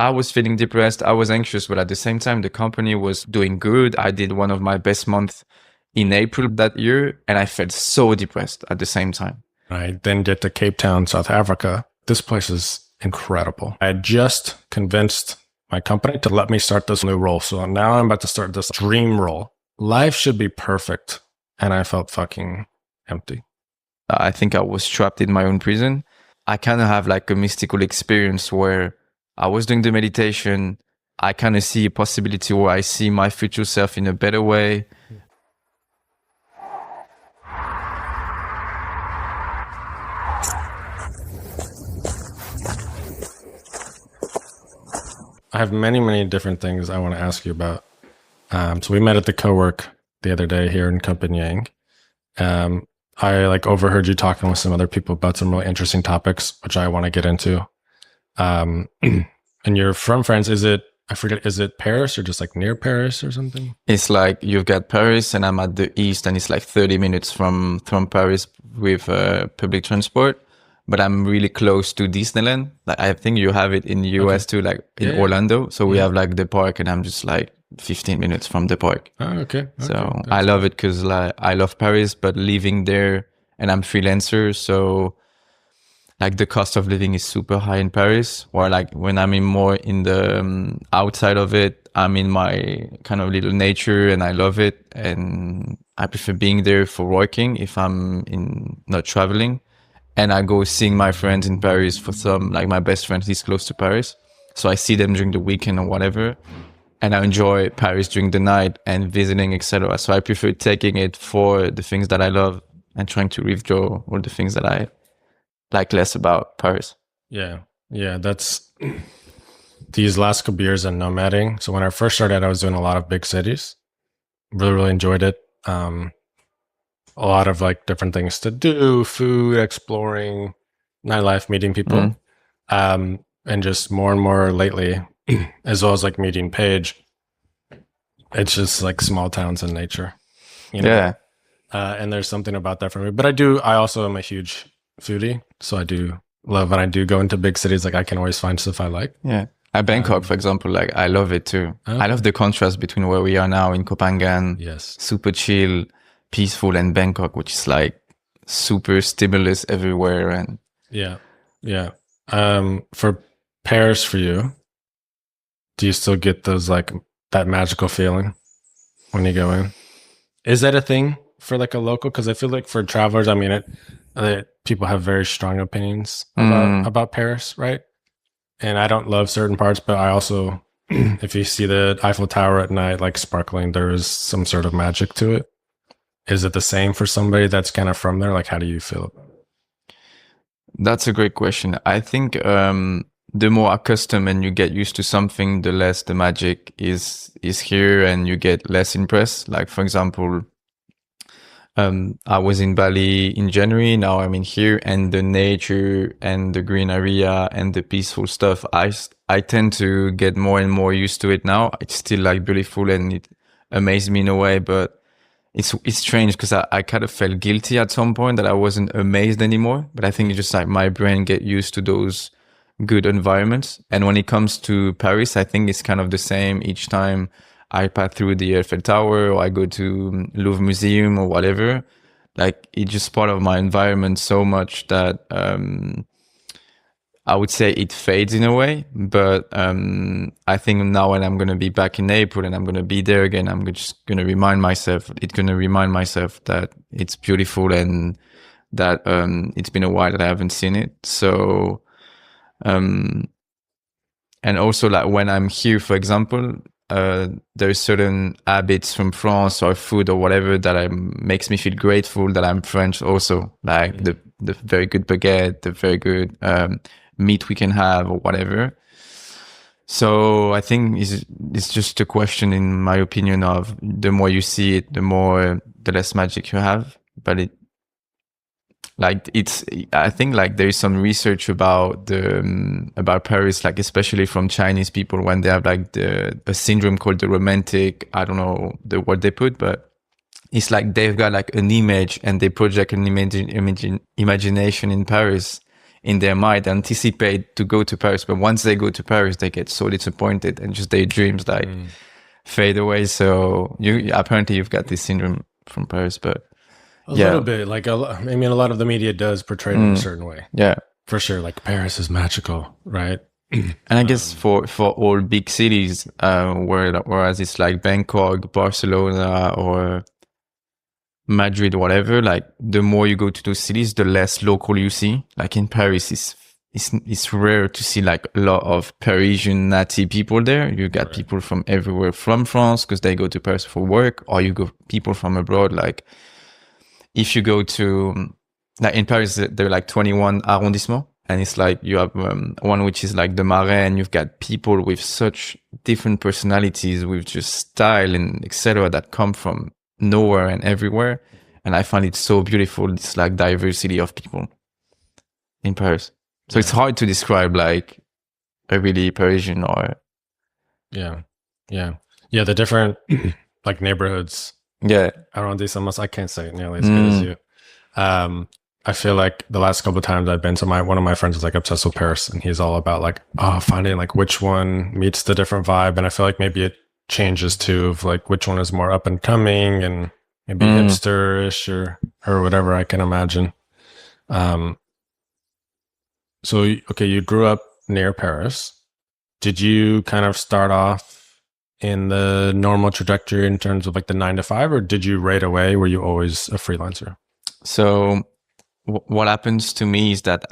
I was feeling depressed. I was anxious, but at the same time, the company was doing good. I did one of my best months in April that year, and I felt so depressed at the same time. I then get to Cape Town, South Africa. This place is incredible. I had just convinced my company to let me start this new role. So now I'm about to start this dream role. Life should be perfect. And I felt fucking empty. I think I was trapped in my own prison. I kind of have like a mystical experience where I was doing the meditation. I kind of see a possibility where I see my future self in a better way. I have many, many different things I want to ask you about. So we met at the co-work the other day here in Copenhagen. I like overheard you talking with some other people about some really interesting topics, which I want to get into. And you're from France. I forget, is it Paris or just like near Paris or something? It's like you've got Paris and I'm at the east, and it's like 30 minutes from Paris with public transport. But I'm really close to Disneyland. Like I think you have it in the US too, like in Orlando. So we have like the park, and I'm just like 15 minutes from the park. Oh, okay. So I love it because like I love Paris, but living there, and I'm freelancer, so like the cost of living is super high in Paris. Or like when I'm more in the outside of it, I'm in my kind of little nature, and I love it. And I prefer being there for working if I'm not traveling. And I go seeing my friends in Paris for some, like my best friend, he's close to Paris. So I see them during the weekend or whatever. And I enjoy Paris during the night and visiting, etc. So I prefer taking it for the things that I love and trying to withdraw all the things that I like less about Paris. Yeah. Yeah. That's these last couple years in nomading. So when I first started, I was doing a lot of big cities. Really, really enjoyed it. A lot of like different things to do, food, exploring, nightlife, meeting people. And just more and more lately, as well as like meeting Paige, it's just like small towns and nature. You know? Yeah. And there's something about that for me. But I also am a huge foodie. So I do love when I do go into big cities, like I can always find stuff I like. Yeah. At Bangkok, for example, like I love it too. I love the contrast between where we are now in Copenhagen. Yes. Super chill, peaceful, and Bangkok, which is like super stimulus everywhere. And yeah. For Paris for you, do you still get those like that magical feeling when you go in? Is that a thing for like a local? Because I feel like for travelers, I mean, people have very strong opinions about Paris, right? And I don't love certain parts, but I also, if you see the Eiffel Tower at night, like sparkling, there is some sort of magic to it. Is it the same for somebody that's kind of from there? Like, how do you feel about it? That's a great question. I think the more accustomed and you get used to something, the less the magic is here, and you get less impressed. Like, for example, I was in Bali in January. Now I'm in here, and the nature and the green area and the peaceful stuff, I tend to get more and more used to it now. It's still like beautiful and it amazed me in a way, but it's strange because I kind of felt guilty at some point that I wasn't amazed anymore. But I think it's just like my brain get used to those good environments. And when it comes to Paris, I think it's kind of the same each time I pass through the Eiffel Tower or I go to Louvre Museum or whatever. Like it's just part of my environment so much that I would say it fades in a way. But I think now when I'm going to be back in April and I'm going to be there again, I'm just going to remind myself that it's beautiful and that it's been a while that I haven't seen it. So, and also like when I'm here, for example, there's certain habits from France or food or whatever that makes me feel grateful that I'm French also, like the very good baguette, the very good meat we can have or whatever. So I think it's just a question, in my opinion, of the more you see it, the less magic you have. But I think like there is some research about Paris, like especially from Chinese people, when they have like a syndrome called the romantic, I don't know the word they put, but it's like they've got like an image and they project an imagination in Paris in their mind anticipate to go to Paris, but once they go to Paris, they get so disappointed and just their dreams like fade away. So you apparently you've got this syndrome from Paris, but a little bit like I mean, a lot of the media does portray it in a certain way. Yeah, for sure. Like Paris is magical, right? And I guess for all big cities, whereas it's like Bangkok, Barcelona, or Madrid, whatever, like the more you go to those cities, the less local you see. Like in Paris, it's rare to see like a lot of Parisian native people there. You got people from everywhere from France because they go to Paris for work, or you go people from abroad. Like if you go to, like in Paris, there are like 21 arrondissements, and it's like you have one which is like the Marais, and you've got people with such different personalities, with just style and etc. that come from nowhere and everywhere. And I find it so beautiful, this like diversity of people in Paris. So it's hard to describe like a really Parisian or the different like neighborhoods. Arrondissements. I can't say it nearly as good as you. I feel like the last couple of times I've been to one of my friends is like obsessed with Paris, and he's all about like finding like which one meets the different vibe. And I feel like maybe it changes too, of like which one is more up and coming and maybe hipster-ish or whatever, I can imagine. So you grew up near Paris. Did you kind of start off in the normal trajectory in terms of like the 9 to 5, or did you right away, were you always a freelancer? So what happens to me is that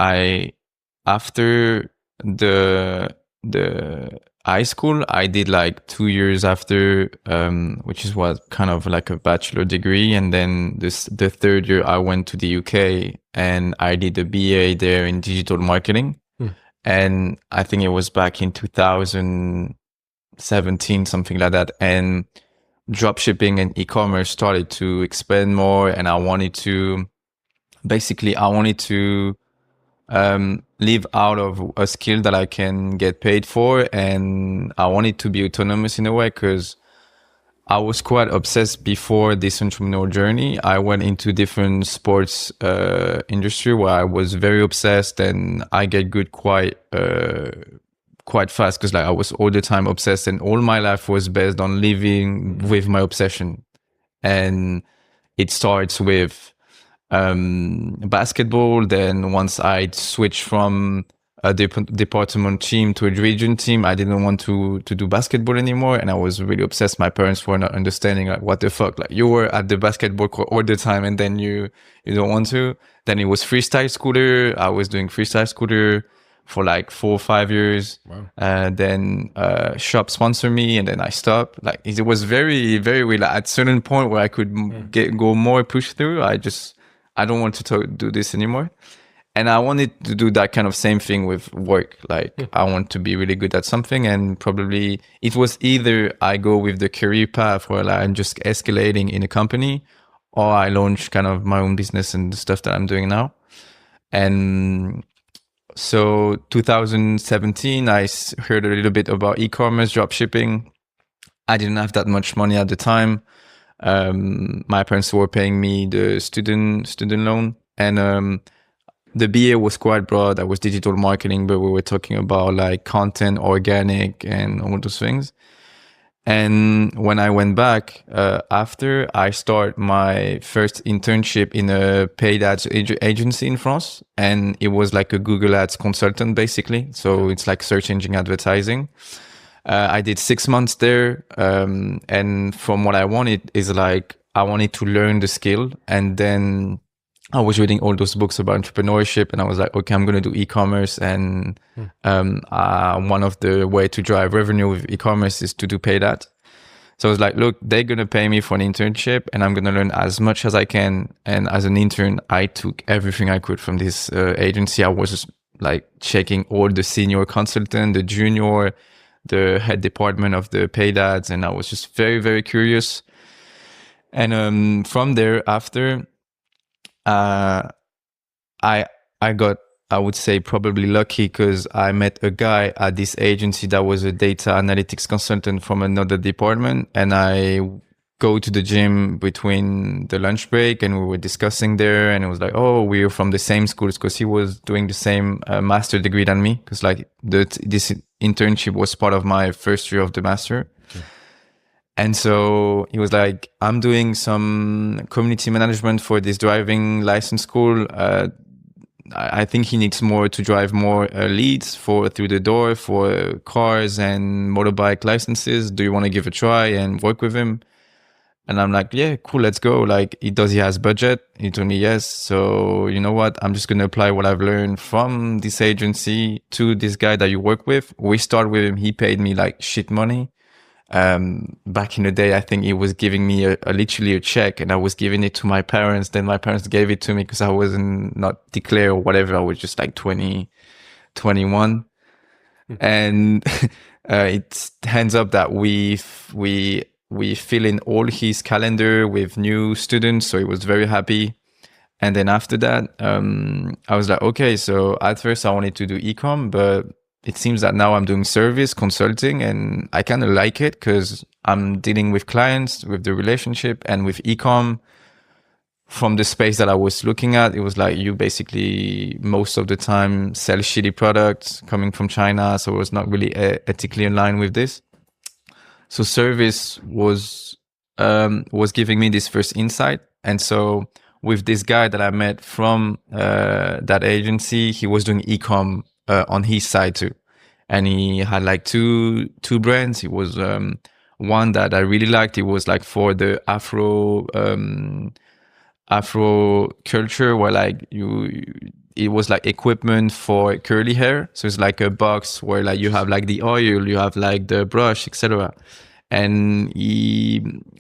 after the high school, I did like 2 years after, which is what kind of like a bachelor degree. And then the third year I went to the UK and I did a BA there in digital marketing. And I think it was back in 2017, something like that. And dropshipping and e-commerce started to expand more. And I wanted to live out of a skill that I can get paid for, and I wanted to be autonomous in a way, because I was quite obsessed before this entrepreneurial journey. I went into different sports industry where I was very obsessed, and I get good quite fast, because like I was all the time obsessed, and all my life was based on living with my obsession. And it starts with basketball. Then once I switched from a department team to a region team, I didn't want to do basketball anymore, and I was really obsessed. My parents were not understanding, like, what the fuck, like you were at the basketball court all the time and then you don't want to. Then it was freestyle scooter. I was doing freestyle scooter for like 4 or 5 years. Wow. Then shop sponsored me, and then I stopped. Like it was very, very weird. Like, at a certain point where I could go more push through, I don't want to do this anymore. And I wanted to do that kind of same thing with work. Like I want to be really good at something, and probably it was either I go with the career path where like I'm just escalating in a company, or I launch kind of my own business and the stuff that I'm doing now. And so 2017, I heard a little bit about e-commerce, dropshipping. I didn't have that much money at the time. My parents were paying me the student loan, and the BA was quite broad. I was digital marketing, but we were talking about like content, organic, and all those things. And when I went back after, I started my first internship in a paid ads agency in France, and it was like a Google Ads consultant basically. So it's like search engine advertising. I did 6 months there, and from what I wanted is like I wanted to learn the skill, and then I was reading all those books about entrepreneurship, and I was like, okay, I'm going to do e-commerce. And one of the way to drive revenue with e-commerce is to do paid ads. So I was like, look, they're going to pay me for an internship, and I'm going to learn as much as I can. And as an intern, I took everything I could from this agency. I was just like checking all the senior consultant, the junior, the head department of the paid ads. And I was just very, very curious. And from there, after, I got, I would say, probably lucky, because I met a guy at this agency that was a data analytics consultant from another department, and I go to the gym between the lunch break, and we were discussing there, and it was like, oh, we're from the same schools, because he was doing the same master degree than me, because like this internship was part of my first year of the master. Okay. And so he was like, I'm doing some community management for this driving license school. I think he needs more to drive more leads for through the door for cars and motorbike licenses. Do you want to give a try and work with him? And I'm like, yeah, cool, let's go. Like, he has budget? He told me yes. So you know what? I'm just going to apply what I've learned from this agency to this guy that you work with. We start with him. He paid me like shit money. Back in the day, I think he was giving me literally a check, and I was giving it to my parents. Then my parents gave it to me because I wasn't not declared or whatever. I was just like 20, 21. And it ends up that we fill in all his calendar with new students. So he was very happy. And then after that, I was like, okay, so at first I wanted to do e-com, but it seems that now I'm doing service consulting, and I kind of like it because I'm dealing with clients, with the relationship, and with e-com. From the space that I was looking at, it was like you basically most of the time sell shitty products coming from China. So it was not really ethically in line with this. So service was giving me this first insight. And so with this guy that I met from that agency, he was doing e-com on his side too, and he had like two brands. It was one that I really liked. It was like for the Afro culture, where like it was like equipment for curly hair. So it's like a box where like you have like the oil, you have like the brush, etc. And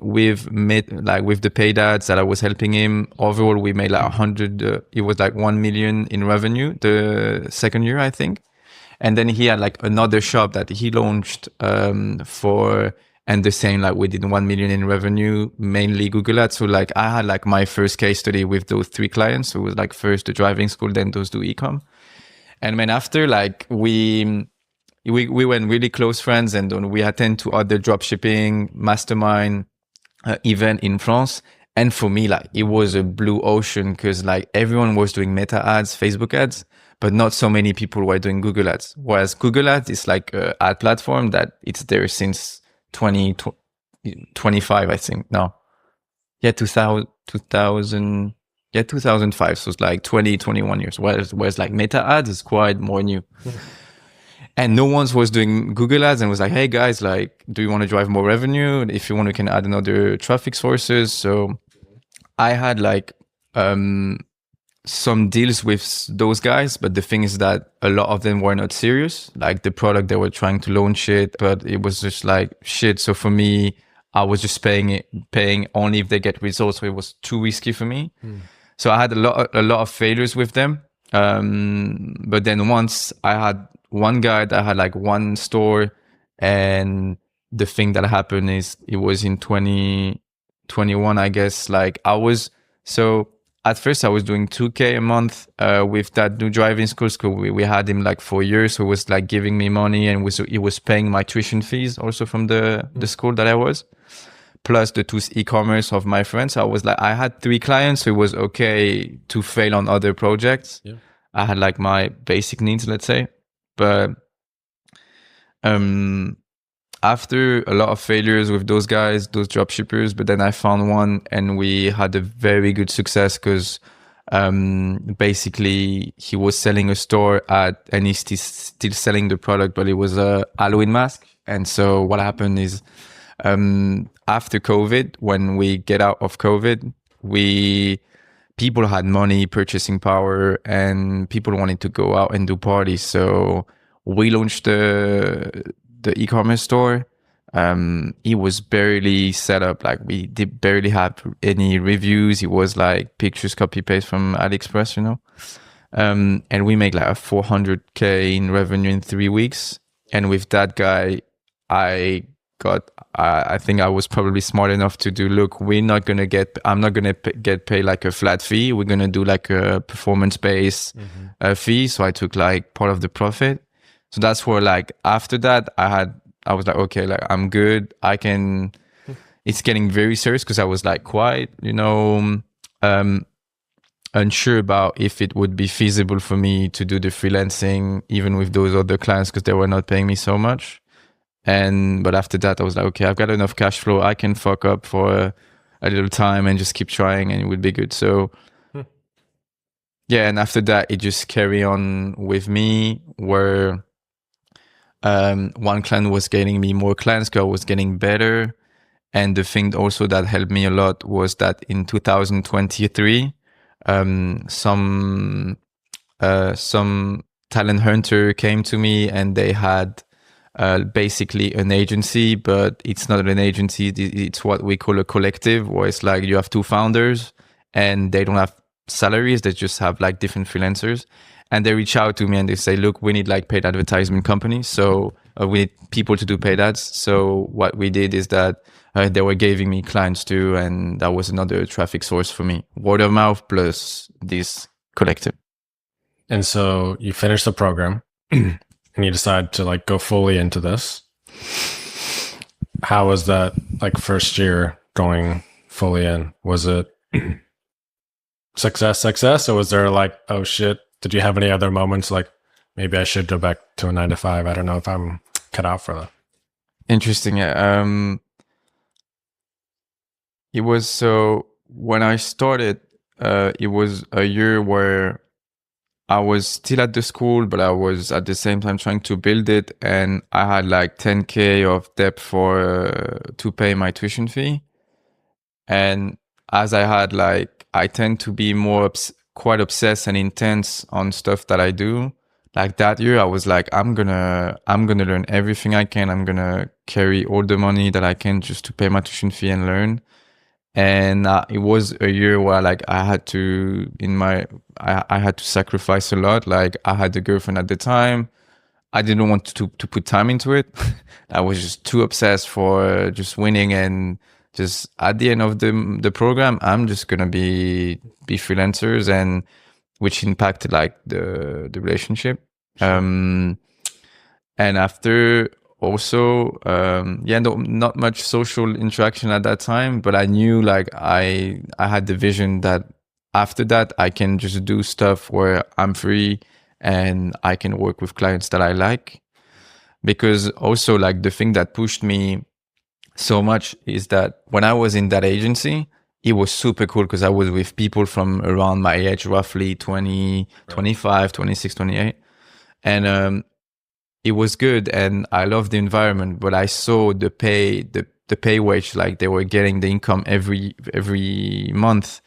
with the paid ads that I was helping him, overall we made like 100. It was like 1 million in revenue the second year, I think. And then he had like another shop that he launched and the same, like we did 1 million in revenue, mainly Google Ads. So like I had like my first case study with those 3 clients. So it was like first the driving school, then those 2 e-com. And then after, like we went really close friends, and then we attend to other dropshipping mastermind event in France. And for me, like it was a blue ocean, because like everyone was doing Meta ads, Facebook ads, but not so many people were doing Google Ads. Whereas Google Ads is like an ad platform that it's there since 2025, I think. No. Yeah, 2000. Yeah, 2005. So it's like 21 years. Whereas like Meta ads is quite more new. And no one was doing Google ads, and was like, hey guys, like, do you want to drive more revenue? If you want, we can add another traffic sources. So I had like some deals with those guys, but the thing is that a lot of them were not serious. Like the product, they were trying to launch it, but it was just like shit. So for me, I was just paying only if they get results. So it was too risky for me. So I had a lot of failures with them. But then once I had one guy that had like one store, and the thing that happened is it was in 2021, I guess. Like at first I was doing 2K a month with that new driving school. We had him like 4 years. So it was like giving me money, and he was paying my tuition fees also from the school that I was, plus the 2 e-commerce of my friends. So I was like, I had 3 clients, so it was okay to fail on other projects. Yeah. I had like my basic needs, let's say. But after a lot of failures with those guys, those drop shippers, but then I found one, and we had a very good success, because basically he was selling a store and he's still selling the product, but it was a Halloween mask. And so what happened is after COVID, when we get out of COVID, people had money, purchasing power, and people wanted to go out and do parties. So we launched the e-commerce store. It was barely set up. Like we did barely have any reviews. It was like pictures copy paste from AliExpress, you know. And we make like a 400K in revenue in 3 weeks. And with that guy, I think I was probably smart enough to do, look, I'm not going to get paid like a flat fee. We're going to do like a performance-based fee. So I took like part of the profit. So that's where like, after that, I was like, okay, like I'm good. I can, it's getting very serious because I was like quite, unsure about if it would be feasible for me to do the freelancing, even with those other clients, because they were not paying me so much. But after that, I was like, okay, I've got enough cash flow. I can fuck up for a little time and just keep trying, and it would be good. So yeah, and after that, it just carry on with me where one client was getting me more clients because I was getting better. And the thing also that helped me a lot was that in 2023, some talent hunter came to me and they had basically an agency, but it's not an agency. It's what we call a collective, where it's like you have two founders and they don't have salaries. They just have like different freelancers. And they reach out to me and they say, look, we need like paid advertisement companies. So we need people to do paid ads. So what we did is that they were giving me clients too. And that was another traffic source for me. Word of mouth plus this collective. And so you finished the program and you decide to like go fully into this. How was that like first year going fully in? Was it success? Or was there like, oh shit, did you have any other moments like maybe I should go back to a 9-to-5? I don't know if I'm cut out for that. Interesting. It was so when I started, it was a year where I was still at the school, but I was at the same time trying to build it. And I had like 10K of debt to pay my tuition fee. And as I tend to be quite obsessed and intense on stuff that I do. Like that year, I was like, I'm gonna learn everything I can. I'm gonna carry all the money that I can just to pay my tuition fee and learn. And it was a year where like I had to sacrifice a lot. Like I had a girlfriend at the time. I didn't want to put time into it. I was just too obsessed for just winning, and just at the end of the program, I'm just gonna be freelancers, and which impacted like the relationship. And after also, not much social interaction at that time, but I knew like I had the vision that after that I can just do stuff where I'm free and I can work with clients that I like. Because also like the thing that pushed me so much is that when I was in that agency, it was super cool because I was with people from around my age, roughly 20, 25, 26, 28. And it was good and I loved the environment, but I saw the pay wage, like they were getting the income every month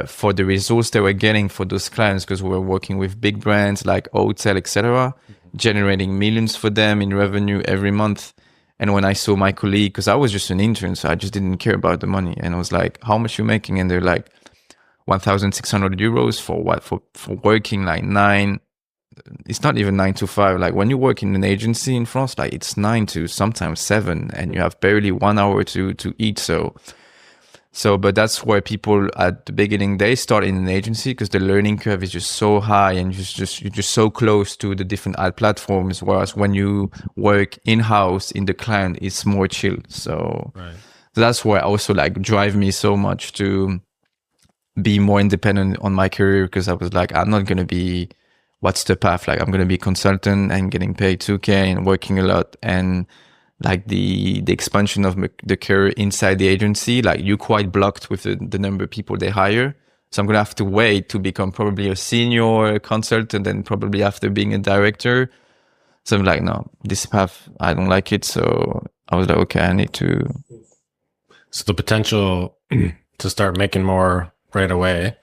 for the results they were getting for those clients, because we were working with big brands like Hotel, etc., generating millions for them in revenue every month. And when I saw my colleague, because I was just an intern, so I just didn't care about the money. And I was like, how much you making? And they're like, 1,600 euros for what? For working like it's not even 9 to 5. Like when you work in an agency in France, like it's 9 to sometimes 7, and you have barely 1 hour to eat. So, but that's where people at the beginning, they start in an agency because the learning curve is just so high and you're just so close to the different ad platforms. Whereas when you work in-house in the client, it's more chill. So that's why also like drive me so much to be more independent on my career, because I was like, I'm not going to be, what's the path? Like I'm going to be consultant and getting paid 2K and working a lot. And like the expansion of the career inside the agency, like you're quite blocked with the number of people they hire. So I'm going to have to wait to become probably a senior consultant and probably after being a director. So I'm like, no, this path, I don't like it. So I was like, okay, I need to. So the potential to start making more right away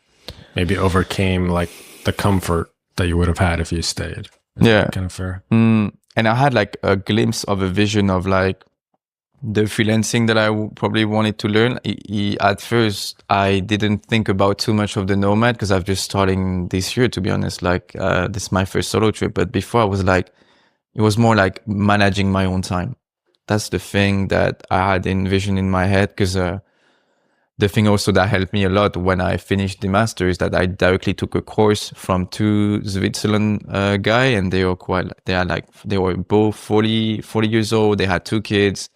maybe overcame like the comfort that you would have had if you stayed. Yeah. Kind of fair. And I had like a glimpse of a vision of like the freelancing that I probably wanted to learn. At first, I didn't think about too much of the Nomad because I've just starting this year, to be honest. Like this is my first solo trip. But before I was like, it was more like managing my own time. That's the thing that I had envisioned in my head, because the thing also that helped me a lot when I finished the master is that I directly took a course from two Switzerland guy, and they were both 40 years old. They had 2 kids,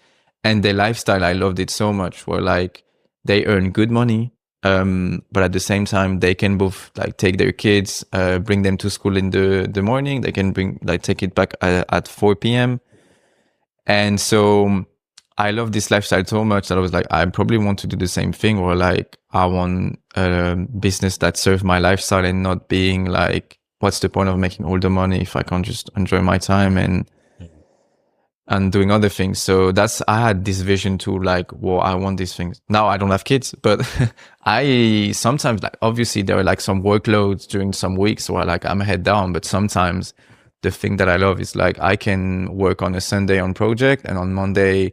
and their lifestyle, I loved it so much, where like they earn good money, but at the same time they can both like take their kids, bring them to school in the morning, they can bring like take it back at 4 p.m. And so I love this lifestyle so much that I was like, I probably want to do the same thing, or like I want a business that serves my lifestyle and not being like, what's the point of making all the money if I can't just enjoy my time and doing other things. So I had this vision to like, well, I want these things. Now I don't have kids, but I sometimes, like, obviously there are like some workloads during some weeks where like I'm head down, but sometimes the thing that I love is like I can work on a Sunday on project, and on Monday,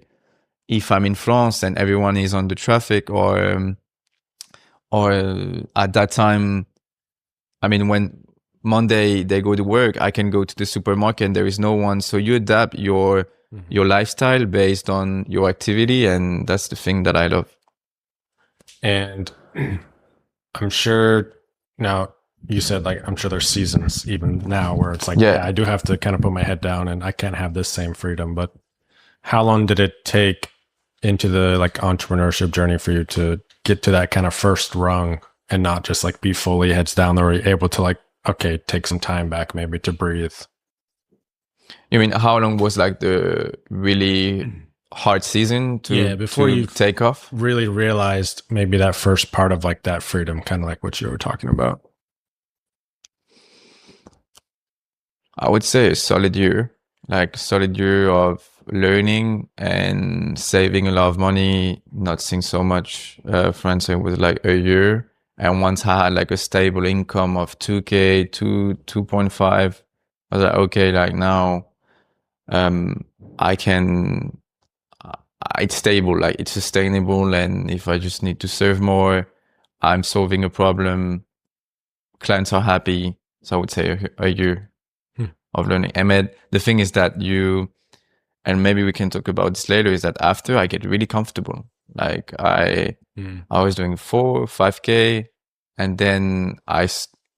if I'm in France and everyone is on the traffic, or at that time, I mean, when Monday they go to work, I can go to the supermarket and there is no one. So you adapt your lifestyle based on your activity, and that's the thing that I love. And I'm sure now, you said like, I'm sure there's seasons even now where it's like, yeah, I do have to kind of put my head down and I can't have this same freedom. But how long did it take into the like entrepreneurship journey for you to get to that kind of first rung and not just like be fully heads down, or able to like, okay, take some time back maybe to breathe? You mean how long was like the really hard season before you take off? Really realized maybe that first part of like that freedom, kind of like what you were talking about. I would say a solid year of learning and saving a lot of money, not seeing so much friends. It was like a year. And once I had like a stable income of 2K, 2.5, I was like, okay, like now it's stable, like it's sustainable. And if I just need to serve more, I'm solving a problem, clients are happy. So I would say a year of learning. And the thing is that and maybe we can talk about this later, is that after I get really comfortable. Like I was doing 5K, and then I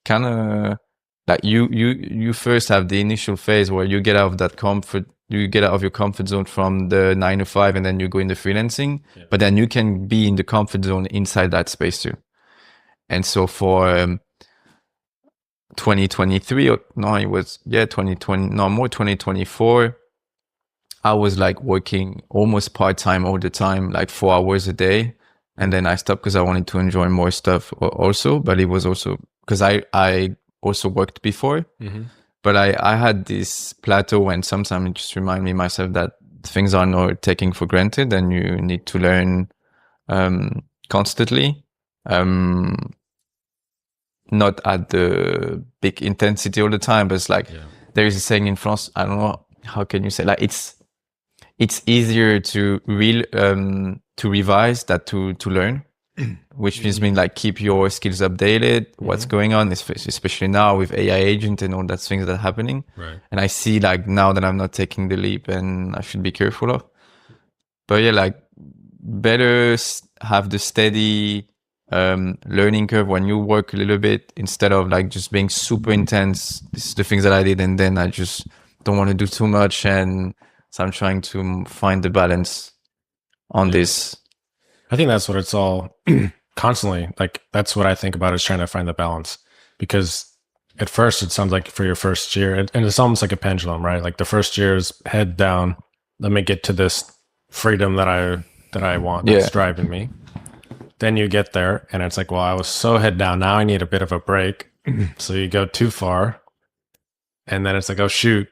kind of like you first have the initial phase where you get out of that you get out of your comfort zone from the 9 to 5, and then you go into freelancing. Yeah. But then you can be in the comfort zone inside that space too. And so for 2023, or no, it was 2020, no more 2024. I was like working almost part-time all the time, like 4 hours a day. And then I stopped because I wanted to enjoy more stuff also. But it was also because I also worked before. Mm-hmm. But I had this plateau, and sometimes it just remind me myself that things are not taken for granted, and you need to learn constantly. Not at the big intensity all the time, but it's like there is a saying in France, I don't know, how can you say, like it's easier to revise than to learn, which means like keep your skills updated, what's going on, especially now with AI agent and all that things that are happening. Right. And I see like now that I'm not taking the leap, and I should be careful of. But yeah, like better have the steady learning curve when you work a little bit, instead of like just being super intense. This is the things that I did, and then I just don't want to do too much, and so I'm trying to find the balance on this. I think that's what it's all constantly like. That's what I think about, is trying to find the balance, because at first it sounds like for your first year, and it's almost like a pendulum, right? Like the first year is head down, let me get to this freedom that I want, that's driving me. Then you get there and it's like, well, I was so head down, now I need a bit of a break. So you go too far, and then it's like, oh shoot,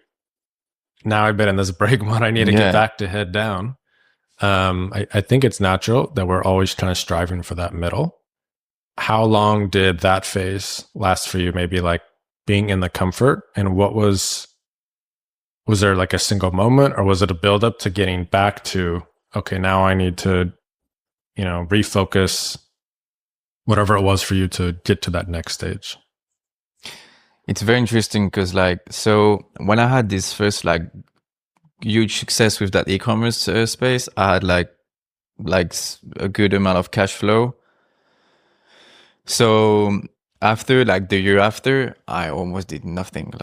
now I've been in this break mode, I need to get back to head down. I think it's natural that we're always trying to striving for that middle. How long did that phase last for you? Maybe like being in the comfort, and was there like a single moment, or was it a build up to getting back to, okay, now I need to, refocus, whatever it was for you to get to that next stage? It's very interesting because so when I had this first huge success with that e-commerce space, I had like a good amount of cash flow. So after the year after, I almost did nothing.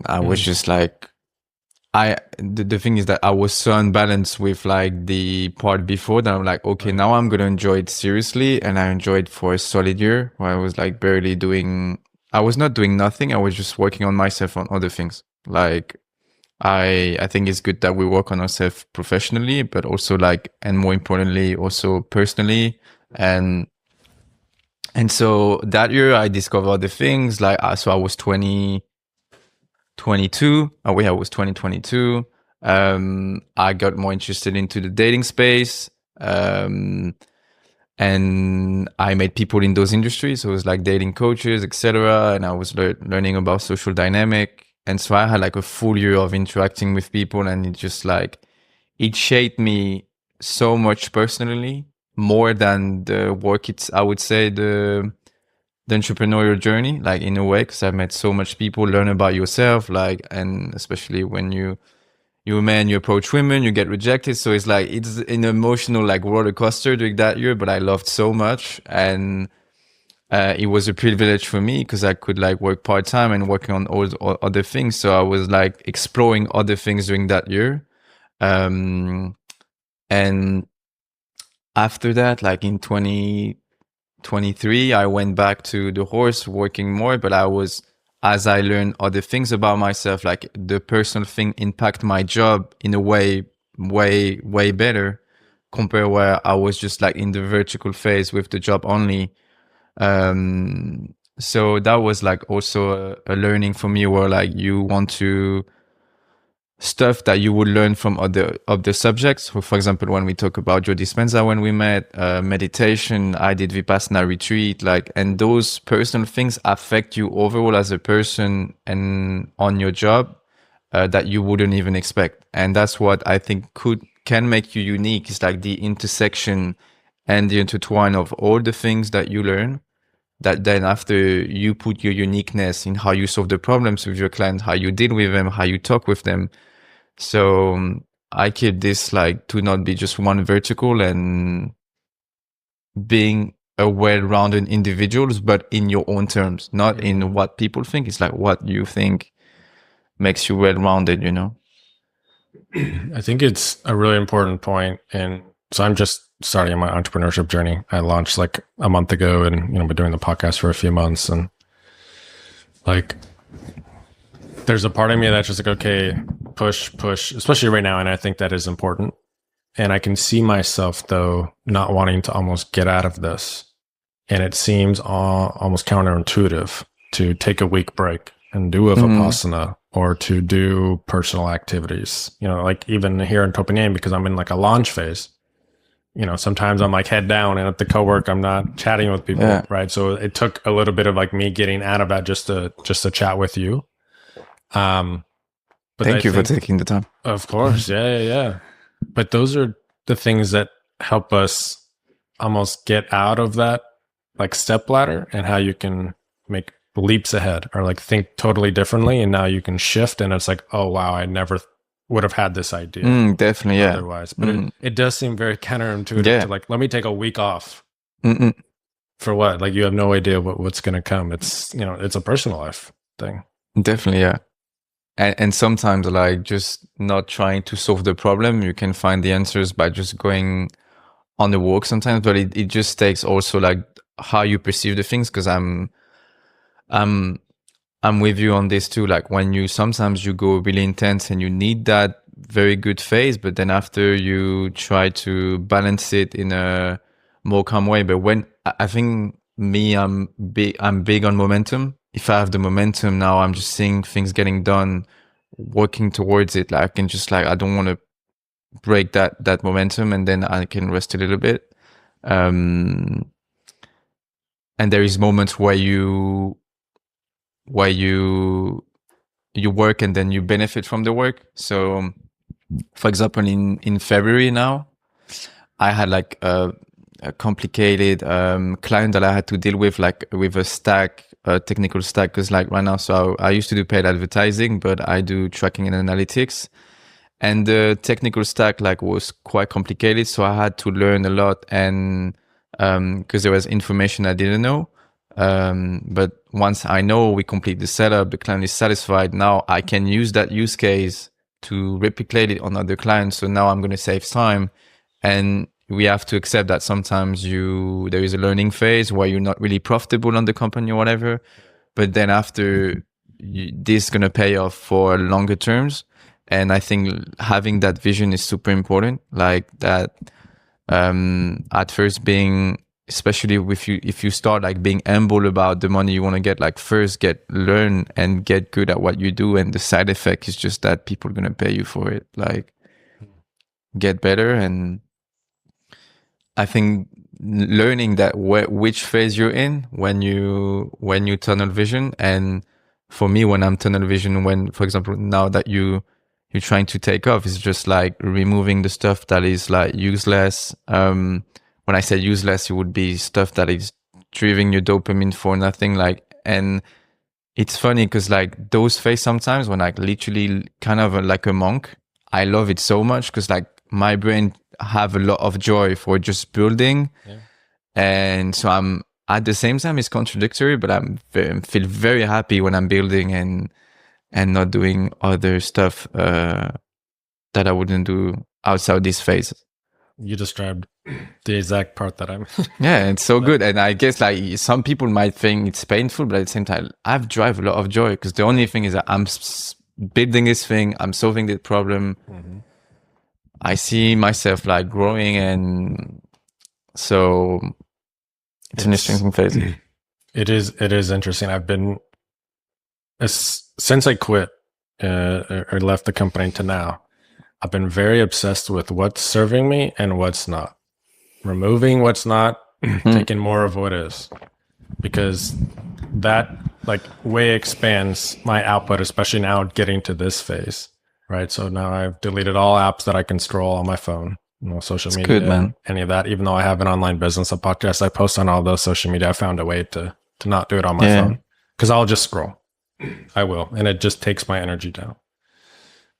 I was just the thing is that I was so unbalanced with like the part before that I'm like, okay, now I'm gonna enjoy it seriously, and I enjoyed for a solid year where I was like barely doing. I was not doing nothing. I was just working on myself on other things. Like I think it's good that we work on ourselves professionally, but also like, and more importantly, also personally. And so that year I discovered other things. Like so I was 2022. I was 2022. I got more interested into the dating space. And I met people in those industries. So it was like dating coaches, etc. And I was learning about social dynamic. And so I had like a full year of interacting with people, and it just like, it shaped me so much personally, more than the work. It's, I would say, the entrepreneurial journey, like in a way, because I've met so much people, learn about yourself, like, and especially when you're a man, you approach women, you get rejected. So it's like, it's an emotional like roller coaster during that year, but I loved so much. And it was a privilege for me because I could like work part-time and working on all other things. So I was like exploring other things during that year. And after that, like in 2023, I went back to the horse working more, but as I learned other things about myself, like the personal thing impact my job in a way, way better compared where I was just like in the vertical phase with the job only. So that was like also a learning for me, where like you want to stuff that you would learn from other of the subjects. So for example, when we talk about Joe Dispenza, when we met, meditation, I did Vipassana retreat, like, and those personal things affect you overall as a person and on your job, that you wouldn't even expect. And that's what I think can make you unique. It's like the intersection and the intertwine of all the things that you learn, that then after you put your uniqueness in how you solve the problems with your client, how you deal with them, how you talk with them. So I keep this like to not be just one vertical and being a well-rounded individuals, but in your own terms, not in what people think. It's like what you think makes you well-rounded, you know? I think it's a really important point. And so I'm just starting my entrepreneurship journey. I launched like a month ago, and, been doing the podcast for a few months, and like, there's a part of me that's just like, okay, push, especially right now. And I think that is important. And I can see myself though, not wanting to almost get out of this. And it seems almost counterintuitive to take a week break and do a Vipassana, or to do personal activities, like even here in Copenhagen, because I'm in like a launch phase. Sometimes I'm like head down, and at the co-work, I'm not chatting with people. Right. So it took a little bit of like me getting out of that just to chat with you. But Thank you for taking the time. Of course. Yeah. But those are the things that help us almost get out of that like step ladder, and how you can make leaps ahead, or like think totally differently. And now you can shift, and it's like, oh wow, I never would have had this idea. Definitely. Yeah. Otherwise, but it does seem very counterintuitive to like, let me take a week off. For what? Like, you have no idea what's going to come. It's, it's a personal life thing. Definitely. Yeah. And sometimes like just not trying to solve the problem, you can find the answers by just going on the walk sometimes, but it just takes also like how you perceive the things. Cause I'm with you on this too. Like when sometimes you go really intense and you need that very good phase, but then after you try to balance it in a more calm way. But when I think I'm big on momentum. If I have the momentum now, I'm just seeing things getting done, working towards it. Like I can just like, I don't want to break that momentum, and then I can rest a little bit. And there is moments where you work and then you benefit from the work. So for example, in February now, I had like a complicated client that I had to deal with, like with a technical stack. Because like right now, so I used to do paid advertising, but I do tracking and analytics, and the technical stack like was quite complicated. So I had to learn a lot, and because there was information I didn't know. But once I know, we complete the setup, the client is satisfied. Now I can use that use case to replicate it on other clients. So now I'm going to save time, and we have to accept that sometimes there is a learning phase where you're not really profitable on the company or whatever, but then after this is going to pay off for longer terms. And I think having that vision is super important. Like that, at first being, especially if you start like being humble about the money you want to get, like first learn and get good at what you do, and the side effect is just that people are going to pay you for it. Like get better. And I think learning that which phase you're in when you tunnel vision. And for me, when I'm tunnel vision, when, for example, now that you're trying to take off, it's just like removing the stuff that is like useless. When I say useless, it would be stuff that is driving your dopamine for nothing. Like, and it's funny because like those phases sometimes when I literally kind of like a monk, I love it so much because like my brain have a lot of joy for just building. Yeah. And so I'm at the same time, it's contradictory, but feel very happy when I'm building and not doing other stuff that I wouldn't do outside this phase. You described the exact part that I'm. Yeah, it's so good. And I guess like some people might think it's painful, but at the same time, I've drive a lot of joy because the only thing is that I'm building this thing, I'm solving the problem. Mm-hmm. I see myself like growing, and so it's an interesting phase. It is interesting. I've been since I quit or left the company to now, I've been very obsessed with what's serving me and what's not. Removing what's not, taking more of what is, because that like way expands my output, especially now getting to this phase. Right. So now I've deleted all apps that I can scroll on my phone, social media, good, man. Any of that. Even though I have an online business, a podcast, I post on all those social media. I found a way to not do it on my phone because I'll just scroll. I will. And it just takes my energy down.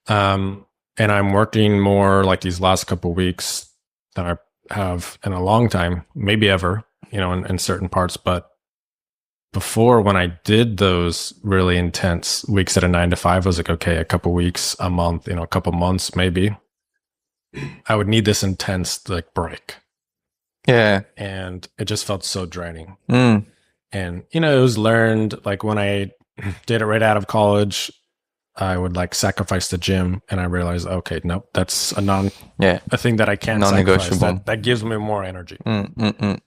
And I'm working more like these last couple of weeks than I have in a long time, maybe ever, in certain parts. But before, when I did those really intense weeks at a 9 to 5, I was like, okay, a couple weeks, a month, a couple months, maybe I would need this intense like break. Yeah. And it just felt so draining. And, it was learned like when I did it right out of college, I would like sacrifice the gym, and I realized, okay, nope, that's a thing that I can't sacrifice. That gives me more energy. And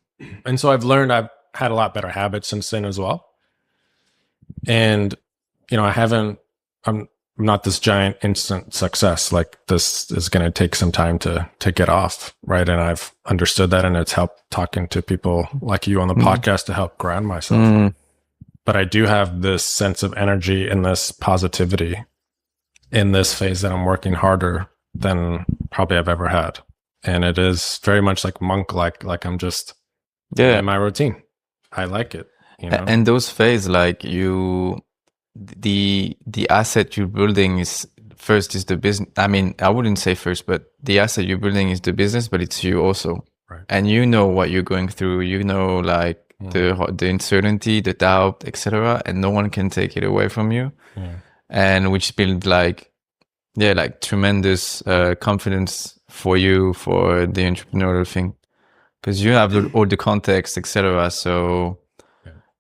so I've had a lot better habits since then as well. And, I'm not this giant instant success. Like this is going to take some time to get off. Right. And I've understood that, and it's helped talking to people like you on the podcast to help ground myself. But I do have this sense of energy and this positivity in this phase that I'm working harder than probably I've ever had. And it is very much like monk-like I'm just in my routine. I like it. And those phases, like the asset you're building is the business. I mean, I wouldn't say first, but the asset you're building is the business, but it's you also. Right. And what you're going through, like the uncertainty, the doubt, etc., and no one can take it away from you. And which build like tremendous confidence for you for the entrepreneurial thing, because you have all the context, etc. So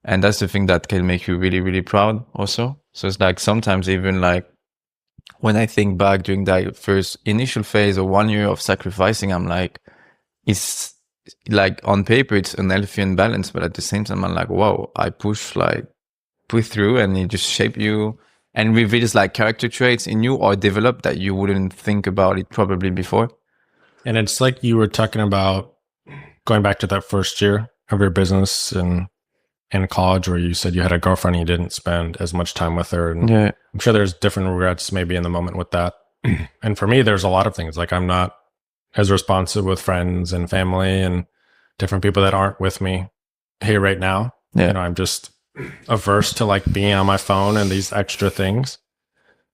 and that's the thing that can make you really, really proud also. So it's like sometimes even like when I think back during that first initial phase or 1 year of sacrificing, I'm like, it's like on paper it's an healthy and balance, but at the same time I'm like, wow, I push through, and it just shape you and reveals like character traits in you or develop that you wouldn't think about it probably before. And it's like you were talking about going back to that first year of your business and in college, where you said you had a girlfriend and you didn't spend as much time with her. And I'm sure there's different regrets maybe in the moment with that. And for me, there's a lot of things like I'm not as responsive with friends and family and different people that aren't with me here right now. I'm just averse to like being on my phone and these extra things.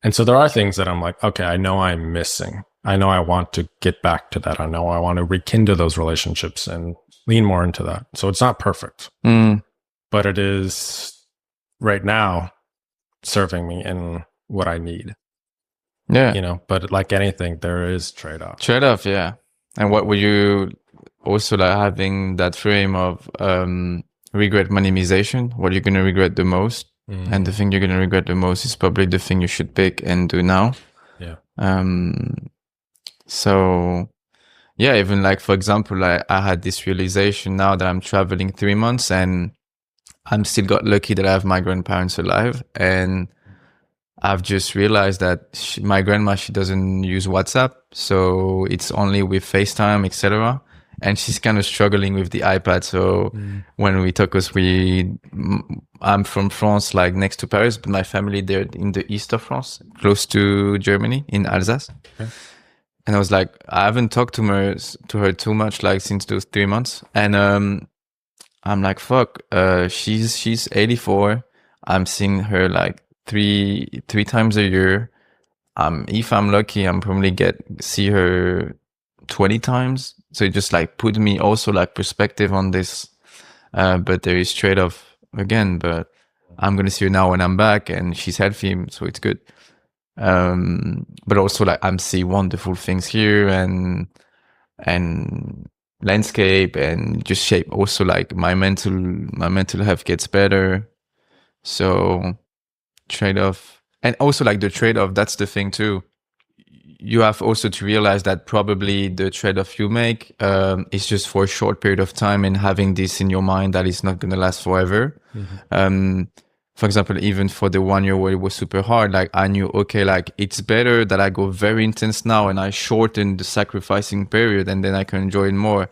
And so there are things that I'm like, okay, I know I'm missing. I know I want to get back to that. I know I want to rekindle those relationships and lean more into that. So it's not perfect, but it is right now serving me in what I need. Yeah. you know, but like anything, there is trade-off. Trade-off, yeah. And what were you also like having that frame of regret minimization? What you're gonna regret the most? And the thing you're gonna regret the most is probably the thing you should pick and do now. Yeah. So yeah, even like for example, I had this realization now that I'm traveling 3 months and I'm still got lucky that I have my grandparents alive, and I've just realized that my grandma, she doesn't use WhatsApp, so it's only with FaceTime, etc. And she's kind of struggling with the iPad. So when we talk, because I'm from France, like next to Paris, but my family they're in the east of France, close to Germany, in Alsace. Okay. And I was like, I haven't talked to her too much, like since those 3 months, and I'm like, fuck, she's 84. I'm seeing her like three times a year. If I'm lucky, I'm probably see her 20 times. So it just like put me also like perspective on this. But there is trade-off again, but I'm going to see her now when I'm back and she's healthy. So it's good. But also like I'm seeing wonderful things here and landscape and just shape. Also like my mental health gets better. So trade-off. And also like the trade-off, that's the thing too. You have also to realize that probably the trade-off you make is just for a short period of time, and having this in your mind that it's not going to last forever. For example, even for the 1 year where it was super hard, like I knew, okay, like it's better that I go very intense now and I shorten the sacrificing period and then I can enjoy it more,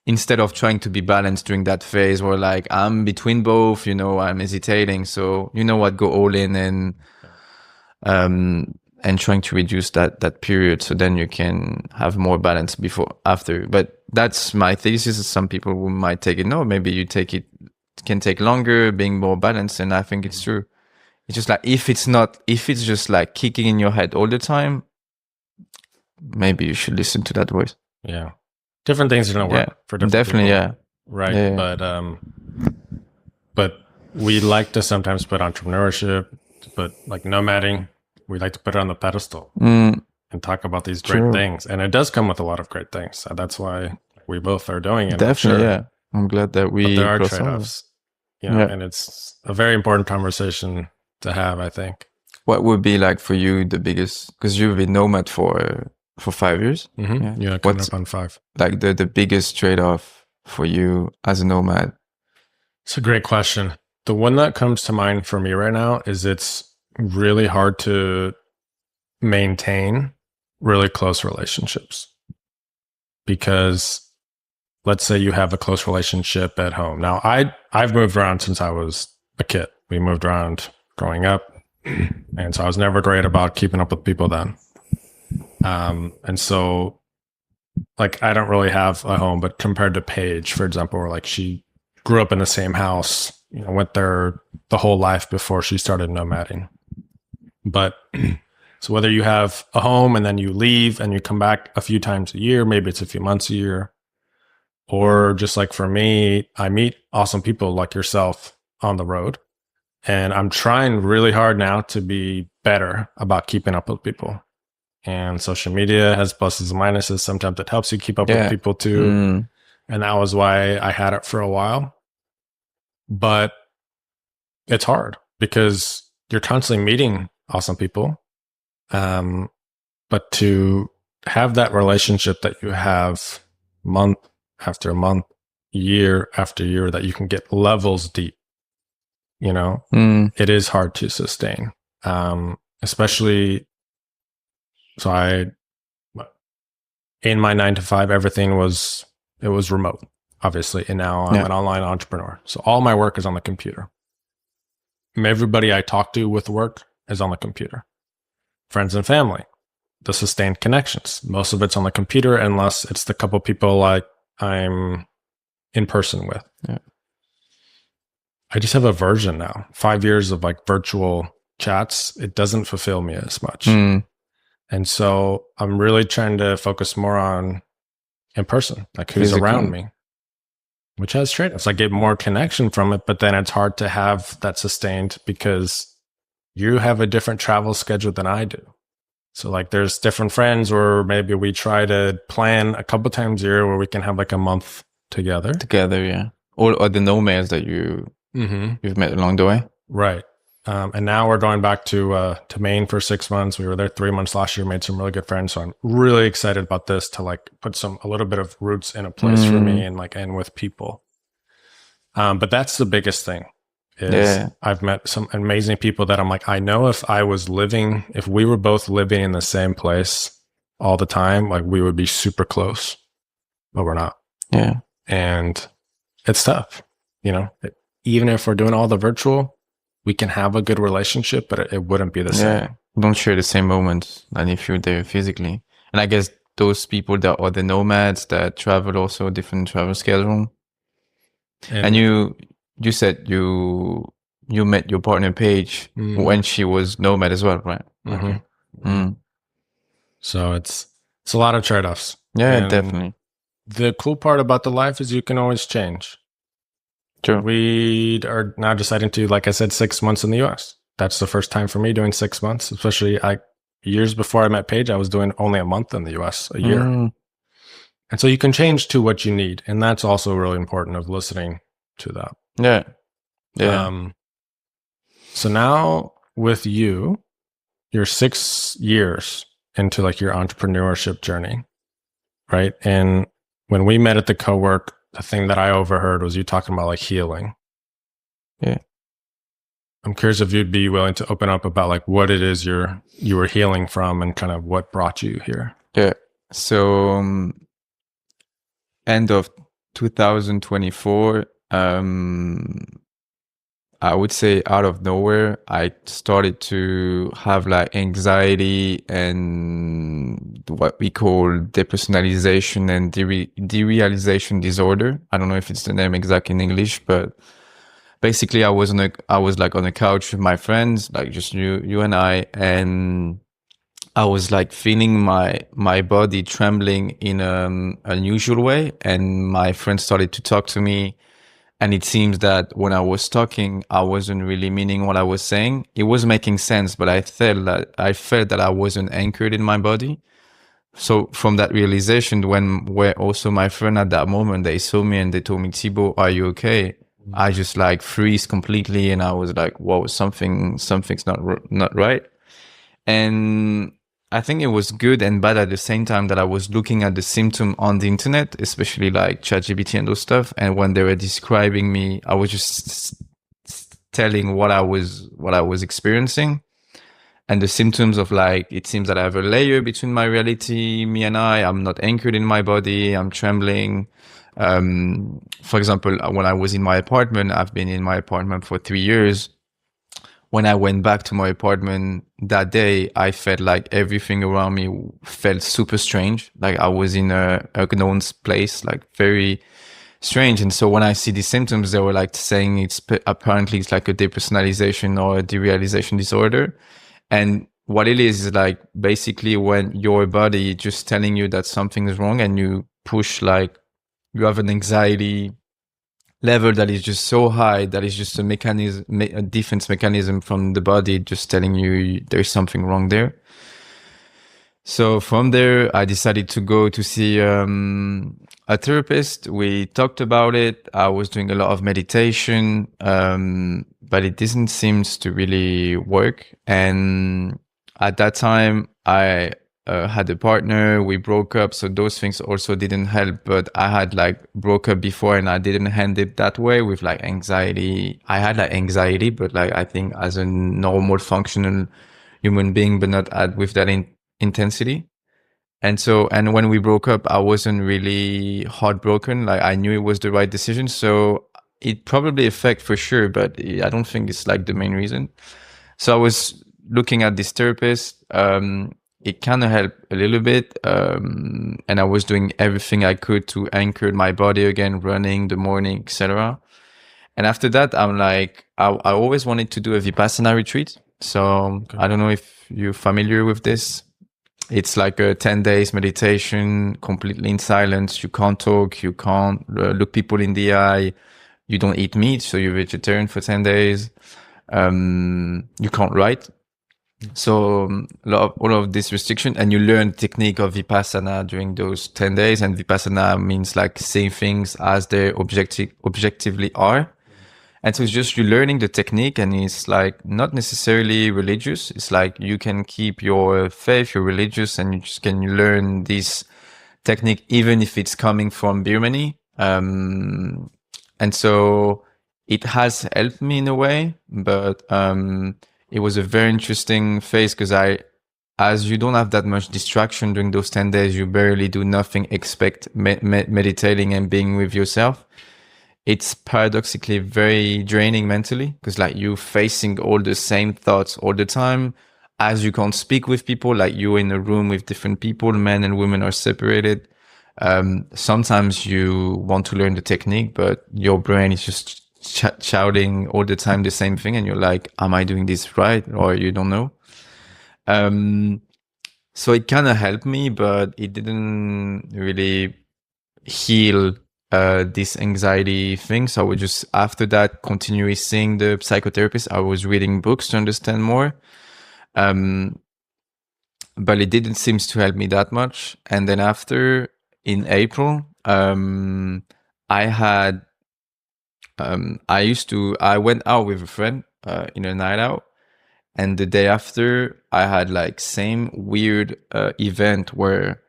instead of trying to be balanced during that phase where like I'm between both, I'm hesitating. So you know what, go all in and trying to reduce that period, so then you can have more balance after. But that's my thesis. Some people who might take it, no, maybe you can take longer, being more balanced, and I think it's true. It's just like if it's just like kicking in your head all the time, maybe you should listen to that voice. Yeah, different things are gonna work for different definitely people. Yeah, right. Yeah. But we like to sometimes put entrepreneurship, but like nomading, we like to put it on the pedestal and talk about these great things, and it does come with a lot of great things. So that's why we both are doing it. Definitely, yeah. I'm glad that but there are trade-offs. And it's a very important conversation to have, I think. What would be like for you the biggest, because you've been nomad for 5 years? Yeah, coming up on 5. Like the biggest trade-off for you as a nomad? It's a great question. The one that comes to mind for me right now is it's really hard to maintain really close relationships, because let's say you have a close relationship at home. Now, I've moved around since I was a kid. We moved around growing up, and so I was never great about keeping up with people then. And so, like, I don't really have a home, but compared to Paige, for example, where like she grew up in the same house, went there the whole life before she started nomading. But so whether you have a home and then you leave and you come back a few times a year, maybe it's a few months a year, or just like for me, I meet awesome people like yourself on the road. And I'm trying really hard now to be better about keeping up with people. And social media has pluses and minuses. Sometimes it helps you keep up with people too. And that was why I had it for a while. But it's hard because you're constantly meeting awesome people. But to have that relationship that you have month after month, year after year, that you can get levels deep, it is hard to sustain. Especially, so in my 9 to 5, everything was remote, obviously. And now I'm an online entrepreneur. So all my work is on the computer. Everybody I talk to with work is on the computer. Friends and family, the sustained connections, most of it's on the computer, unless it's the couple people like I'm in person with. Yeah. I just have a version now. 5 years of like virtual chats, it doesn't fulfill me as much. And so I'm really trying to focus more on in person, like who's around me, which has trade-offs. I get more connection from it, but then it's hard to have that sustained because you have a different travel schedule than I do. So like there's different friends, or maybe we try to plan a couple times a year where we can have like a month together. Yeah. Or the nomads that you've met along the way. Right. And now we're going back to Maine for 6 months. We were there 3 months last year, made some really good friends. So I'm really excited about this to like put a little bit of roots in a place for me and with people. But that's the biggest thing is I've met some amazing people that I'm like, I know if we were both living in the same place all the time, like we would be super close, but we're not. Yeah. And it's tough, even if we're doing all the virtual, we can have a good relationship, but it wouldn't be the same. Yeah. Don't share the same moments than if you're there physically. And I guess those people that are the nomads that travel also different travel schedule. And you said you met your partner Paige when she was nomad as well, right? So it's a lot of trade-offs. Yeah, and definitely. The cool part about the life is you can always change. True. We are now deciding to, like I said, 6 months in the US. That's the first time for me doing 6 months, especially years before I met Paige, I was doing only a month in the US a year. And so you can change to what you need. And that's also really important of listening to that. Yeah. Yeah. So now with you're 6 years into like your entrepreneurship journey, right? And when we met at the co-work, the thing that I overheard was you talking about like healing. Yeah. I'm curious if you'd be willing to open up about like what it is you were healing from and kind of what brought you here. Yeah. So end of 2024, I would say out of nowhere, I started to have like anxiety and what we call depersonalization and derealization disorder. I don't know if it's the name exact in English, but basically I was like on a couch with my friends, like just you and I, and I was like feeling my body trembling in an unusual way, and my friend started to talk to me. And it seems that when I was talking, I wasn't really meaning what I was saying. It was making sense, but I felt that I wasn't anchored in my body. So from that realization, where also my friend at that moment, they saw me and they told me, Thibault, are you okay? I just like freeze completely. And I was like, whoa, something's not right. And I think it was good and bad at the same time that I was looking at the symptom on the internet, especially like ChatGPT and those stuff. And when they were describing me, I was just telling what I was experiencing. And the symptoms of like, it seems that I have a layer between my reality, me and I'm not anchored in my body, I'm trembling. For example, when I was in my apartment, I've been in my apartment for 3 years. When I went back to my apartment that day, I felt like everything around me felt super strange. Like I was in a unknown place, like very strange. And so when I see these symptoms, they were like saying apparently it's like a depersonalization or a derealization disorder. And what it is like basically when your body just telling you that something is wrong and you push, like you have an anxiety level that is just so high that is just a defense mechanism from the body just telling you there's something wrong there. So from there, I decided to go to see a therapist. We talked about it. I was doing a lot of meditation, but it didn't seem to really work. And at that time, I had a partner, we broke up, so those things also didn't help. But I had like broke up before and I didn't hand it that way with like anxiety. I had like anxiety, but like I think as a normal functional human being, but not with that intensity. And when we broke up, I wasn't really heartbroken. Like I knew it was the right decision. So it probably affect for sure, but I don't think it's like the main reason. So I was looking at this therapist. It kind of helped a little bit. And I was doing everything I could to anchor my body again, running the morning, etc. And after that, I'm like, I always wanted to do a Vipassana retreat. So okay. I don't know if you're familiar with this. It's like a 10 days meditation, completely in silence. You can't talk. You can't look people in the eye. You don't eat meat. So you're vegetarian for 10 days. You can't write. So all of this restriction, and you learn technique of Vipassana during those 10 days. And Vipassana means like seeing things as they objectively are. And so it's just you learning the technique, and it's like not necessarily religious. It's like you can keep your faith, you're religious, and you just can learn this technique even if it's coming from Birmani. And so it has helped me in a way, but it was a very interesting phase because as you don't have that much distraction during those 10 days, you barely do nothing except meditating and being with yourself. It's paradoxically very draining mentally because like you facing all the same thoughts all the time. As you can't speak with people, like you're in a room with different people, men and women are separated. Sometimes you want to learn the technique, but your brain is just shouting all the time the same thing, and you're like, am I doing this right? Or you don't know. So it kind of helped me, but it didn't really heal this anxiety thing. So I would just, after that, continue seeing the psychotherapist. I was reading books to understand more. But it didn't seem to help me that much. And then after, in April, I went out with a friend in a night out. And the day after, I had like same weird event where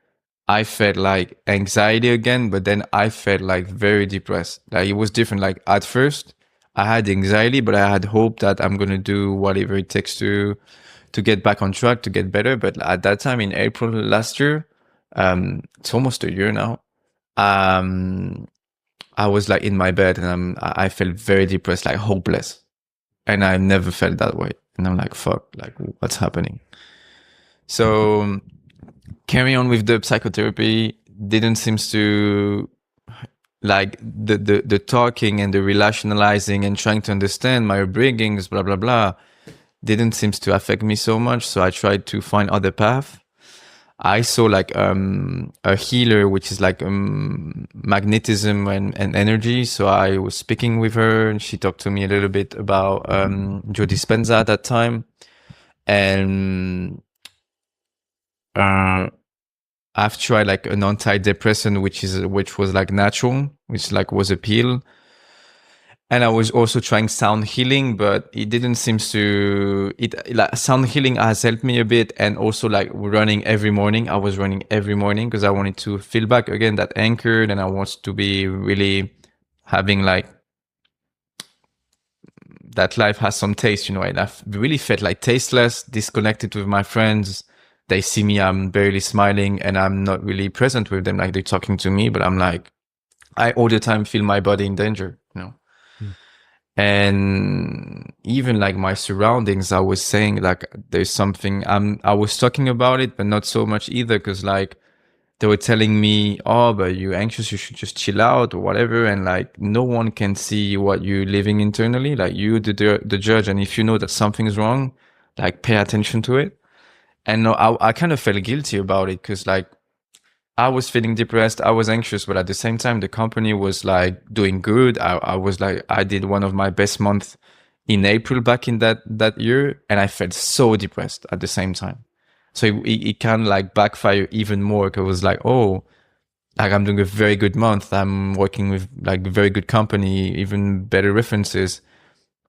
I felt like anxiety again, but then I felt like very depressed. Like it was different. Like at first, I had anxiety, but I had hope that I'm gonna do whatever it takes to get back on track, to get better. But at that time in April last year, it's almost a year now. I was like in my bed, and I felt very depressed, like hopeless, and I never felt that way. And I'm like, fuck, like what's happening? So carry on with the psychotherapy. Didn't seem to like the talking and the rationalizing and trying to understand my upbringings, blah blah blah, didn't seem to affect me so much. So I tried to find other path. I saw like a healer, which is like magnetism and energy. So I was speaking with her, and she talked to me a little bit about Joe Dispenza at that time. And I've tried like an antidepressant, which was like natural, which like was a pill. And I was also trying sound healing, but it didn't seem to, like sound healing has helped me a bit. And also like running every morning. I was running every morning because I wanted to feel back again that anchored, and I wanted to be really having like that life has some taste, and I've really felt like tasteless, disconnected with my friends. They see me, I'm barely smiling, and I'm not really present with them. Like they're talking to me, but I'm like, I all the time feel my body in danger, And even like my surroundings, I was saying like there's something I was talking about it, but not so much either, because like they were telling me, oh, but you're anxious, you should just chill out or whatever. And like no one can see what you're living internally, like you the judge. And if you know that something's wrong, like pay attention to it. And no, I kind of felt guilty about it, because like I was feeling depressed, I was anxious, but at the same time, the company was like doing good. I was like, I did one of my best months in April back in that year, and I felt so depressed at the same time. So it can like backfire even more, because it was like, oh, like I'm doing a very good month. I'm working with like very good company, even better references,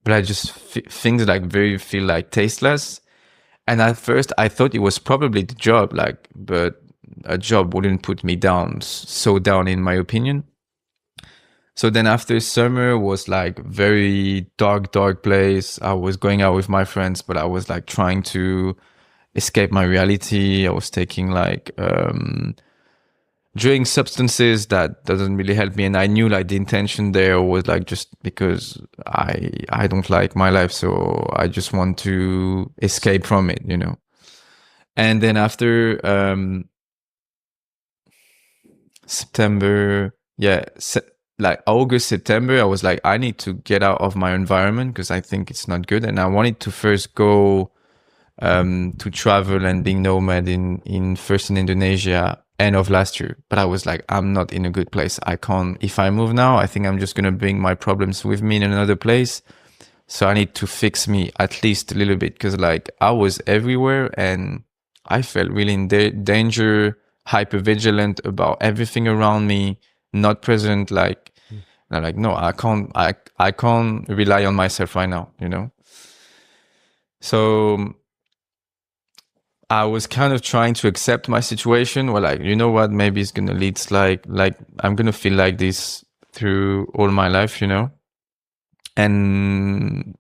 but I just things like feel like tasteless. And at first I thought it was probably the job, like, but a job wouldn't put me down, so down in my opinion. So then after summer was like very dark place. I was going out with my friends, but I was like trying to escape my reality. I was taking like drink substances that doesn't really help me. And I knew like the intention there was like just because I don't like my life. So I just want to escape from it, And then after September, like August, September, I was like, I need to get out of my environment because I think it's not good. And I wanted to first go to travel and being nomad in first in Indonesia end of last year. But I was like, I'm not in a good place. I can't, if I move now, I think I'm just going to bring my problems with me in another place. So I need to fix me at least a little bit, because like I was everywhere and I felt really in danger, hyper vigilant about everything around me, not present. Like, I'm like, no, I can't rely on myself right now, you know? So I was kind of trying to accept my situation. Well, like, you know what, maybe it's going to lead like I'm going to feel like this through all my life, you know? And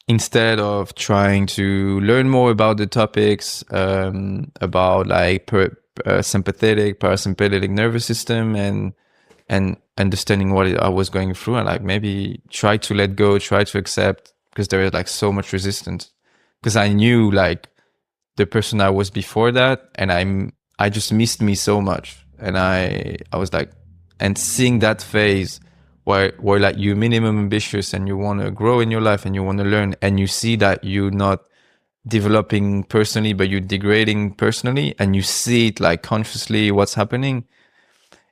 instead of trying to learn more about the topics, about like sympathetic, parasympathetic nervous system, and understanding what I was going through, and like maybe try to let go, try to accept, because there is like so much resistance. Because I knew like the person I was before that, and I just missed me so much, and I was like, and seeing that phase where like you're minimum ambitious and you want to grow in your life and you want to learn, and you see that you're not developing personally but you're degrading personally, and you see it like consciously what's happening,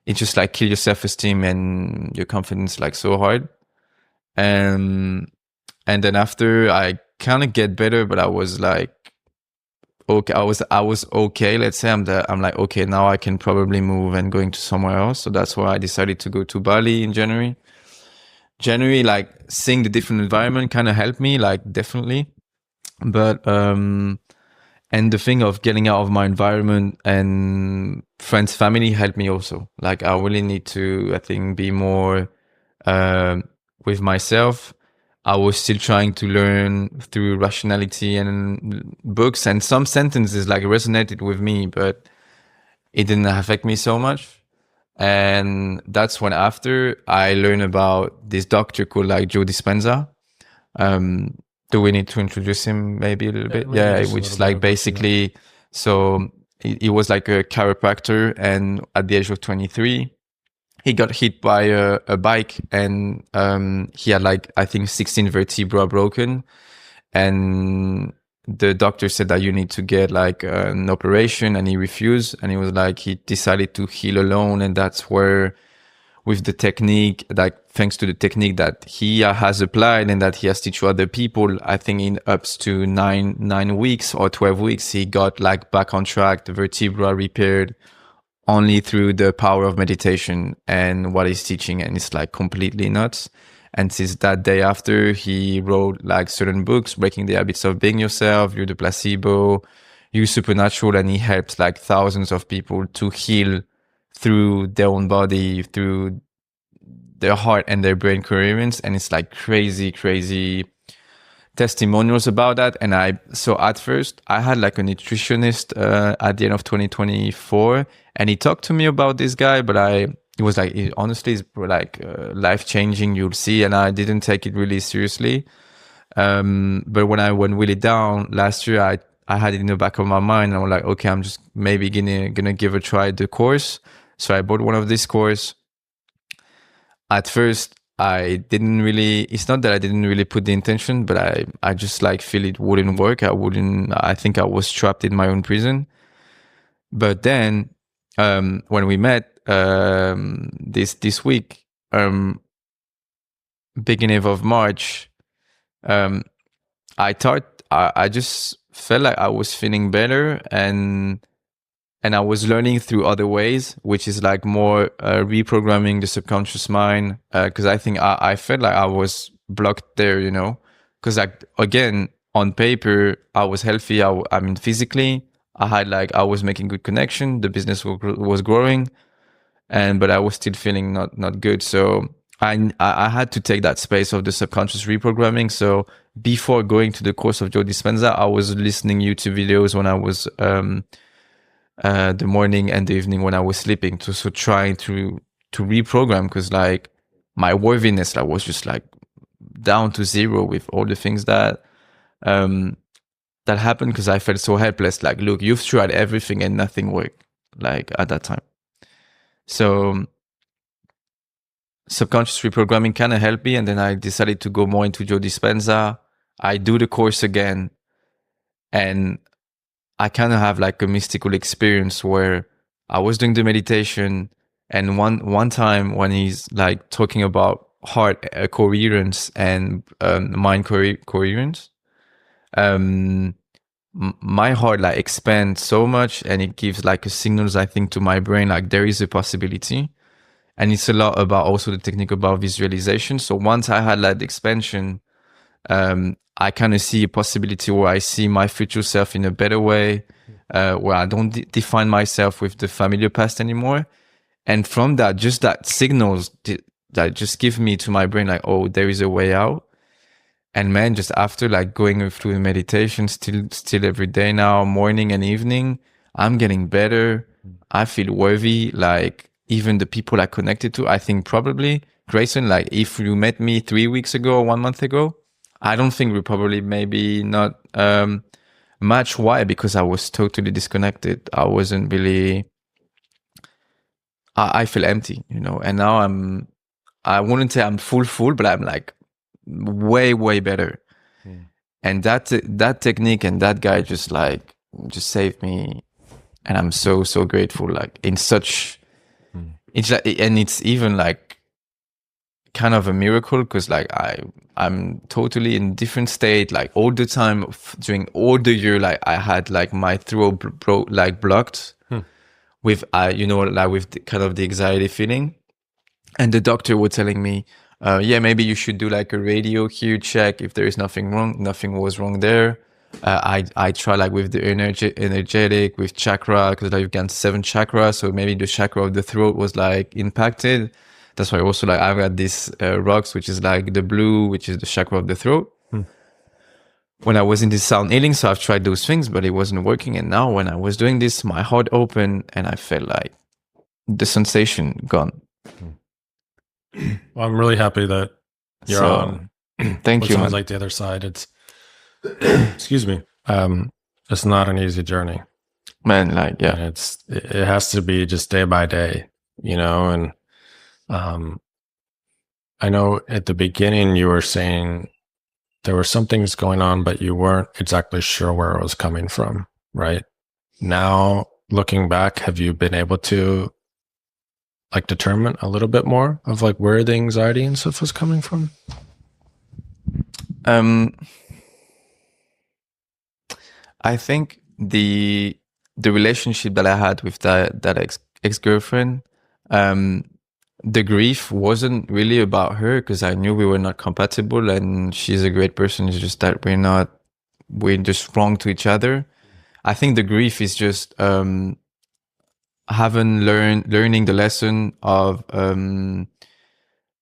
it just like kill your self-esteem and your confidence like so hard. And then after I kind of get better, but I was like, okay, I was okay. Let's say I'm like, okay, now I can probably move and going to somewhere else. So that's why I decided to go to Bali in January. January, like seeing the different environment kind of helped me, like definitely. But and the thing of getting out of my environment and friends, family helped me also. Like I really need to, I think, be more with myself. I was still trying to learn through rationality and books, and some sentences like resonated with me, but it didn't affect me so much. And that's when after I learned about this doctor called like Joe Dispenza. Do we need to introduce him maybe a little bit? maybe Yeah, just a which little is bit like about, basically, so he was like a chiropractor, and at the age of 23, he got hit by a bike, and he had like, I think 16 vertebrae broken, and the doctor said that you need to get like an operation, and he refused, and he was like, he decided to heal alone. And that's where, with the technique, like thanks to the technique that he has applied and that he has teach other people, I think in up to 9 weeks or 12 weeks, he got like back on track, the vertebra repaired, only through the power of meditation and what he's teaching. And it's like completely nuts. And since that day after, he wrote like certain books, Breaking the Habits of Being Yourself, You're the Placebo, You Supernatural, and he helps like thousands of people to heal through their own body, through their heart and their brain coherence. And it's like crazy testimonials about that. And so at first I had like a nutritionist at the end of 2024, and he talked to me about this guy, but it was like, honestly, it's like life changing, you'll see. And I didn't take it really seriously. But when I went really down last year, I had it in the back of my mind. And I was like, okay, I'm just maybe gonna give a try the course. So I bought one of this course. At first, I didn't really, it's not that I didn't really put the intention, but I just like feel it wouldn't work. I think I was trapped in my own prison. But then, when we met, this week, beginning of March, I just felt like I was feeling better, and I was learning through other ways, which is like more reprogramming the subconscious mind. Because I think I felt like I was blocked there, you know. Because like again, on paper, I was healthy. I mean, physically, I was making good connection. The business was growing, but I was still feeling not good. So I had to take that space of the subconscious reprogramming. So before going to the course of Joe Dispenza, I was listening YouTube videos when I was the morning and the evening when I was sleeping, to so trying to reprogram, because like my worthiness like was just like down to zero with all the things that happened, because I felt so helpless. Like, look, you've tried everything and nothing worked, like at that time. So subconscious reprogramming kind of helped me, and then I decided to go more into Joe Dispenza. I do the course again, and I kind of have like a mystical experience where I was doing the meditation, and one time when he's like talking about heart coherence and mind coherence. My heart like expands so much, and it gives like a signals, I think, to my brain like there is a possibility. And it's a lot about also the technique about visualization. So once I had like the expansion, I kind of see a possibility where I see my future self in a better way, where I don't define myself with the familiar past anymore. And from that, just that signals that just give me to my brain like, oh, there is a way out. And man, just after like going through meditation still every day now, morning and evening, I'm getting better. I feel worthy. Like even the people I connected to, I think probably Grayson, like if you met me 3 weeks ago or 1 month ago, I don't think we probably maybe not match. Why? Because I was totally disconnected. I wasn't really, I feel empty, you know, and now I wouldn't say I'm full, but I'm like way better. And that technique and that guy just saved me, and I'm so grateful. Like in such, it's like, and it's even like kind of a miracle because like I'm totally in different state like all the time during all the year. Like I had like my throat blocked with you know, like with kind of the anxiety feeling, and the doctor was telling me, yeah, maybe you should do like a radio here, check if there is nothing wrong. Nothing was wrong there. I try like with the energetic, with chakra, because I've got 7 chakras, so maybe the chakra of the throat was like impacted. That's why also like I've got this rocks, which is like the blue, which is the chakra of the throat. When I was in this sound healing, so I've tried those things, but it wasn't working. And now when I was doing this, my heart opened and I felt like the sensation gone. Well, I'm really happy that you're on. Thank you. Sounds like the other side. It's excuse me. It's not an easy journey, man. Like yeah, and it has to be just day by day, you know. And I know at the beginning you were saying there were some things going on, but you weren't exactly sure where it was coming from, right? Now, looking back, have you been able to like determine a little bit more of like where the anxiety and stuff was coming from? I think the relationship that I had with that ex-girlfriend, the grief wasn't really about her because I knew we were not compatible, and she's a great person. It's just that we're just wrong to each other. I think the grief is just learning the lesson of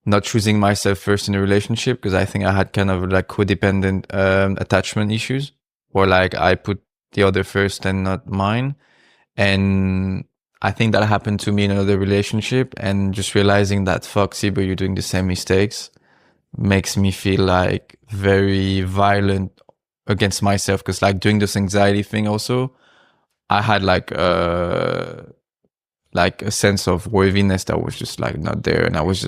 not choosing myself first in a relationship, because I think I had kind of like codependent attachment issues, or like I put the other first and not mine. And I think that happened to me in another relationship, and just realizing that fuck, Thibault, you're doing the same mistakes makes me feel like very violent against myself. Because like doing this anxiety thing also, I had like a sense of worthiness that was just like not there, and I was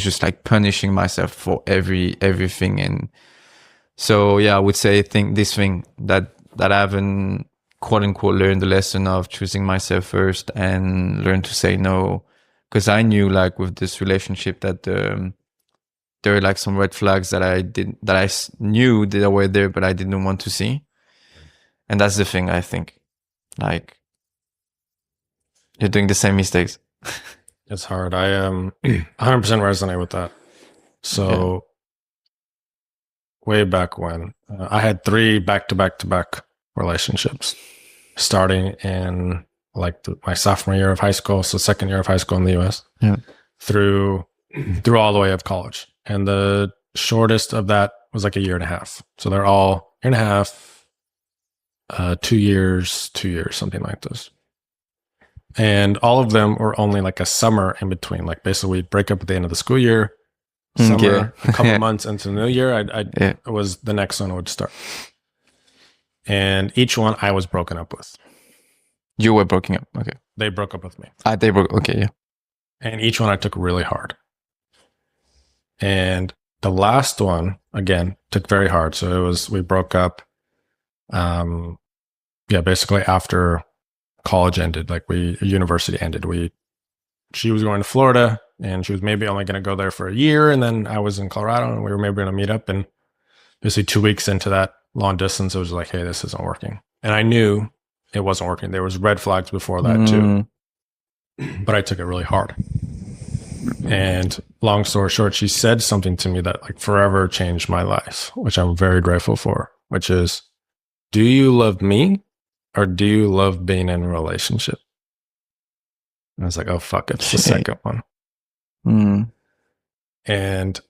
just like punishing myself for everything. And so yeah, I would say I think this thing that I haven't quote unquote learned the lesson of choosing myself first and learn to say no, because I knew like with this relationship that there are like some red flags that I knew that were there, but I didn't want to see. And that's the thing, I think, like you're doing the same mistakes. It's hard. I 100% resonate with that. So way back when I had 3 back-to-back relationships, starting in like my sophomore year of high school, so second year of high school in the US, through all the way up college. And the shortest of that was like a year and a half. So they're all year and a half, 2 years, something like this. And all of them were only like a summer in between. Like basically we'd break up at the end of the school year, summer, a couple months into the new year, it was the next one would start. And each one I was broken up with. You were broken up. Okay. They broke up with me. They broke. Okay. Yeah. And each one I took really hard. And the last one, again, took very hard. So we broke up, basically after college ended, like university ended. She was going to Florida and she was maybe only going to go there for a year. And then I was in Colorado and we were maybe going to meet up. And basically 2 weeks into that long distance, it was like, hey, this isn't working. And I knew it wasn't working. There was red flags before that too, but I took it really hard. And long story short, she said something to me that like forever changed my life, which I'm very grateful for, which is, do you love me or do you love being in a relationship? And I was like, oh, fuck, it's the second one. And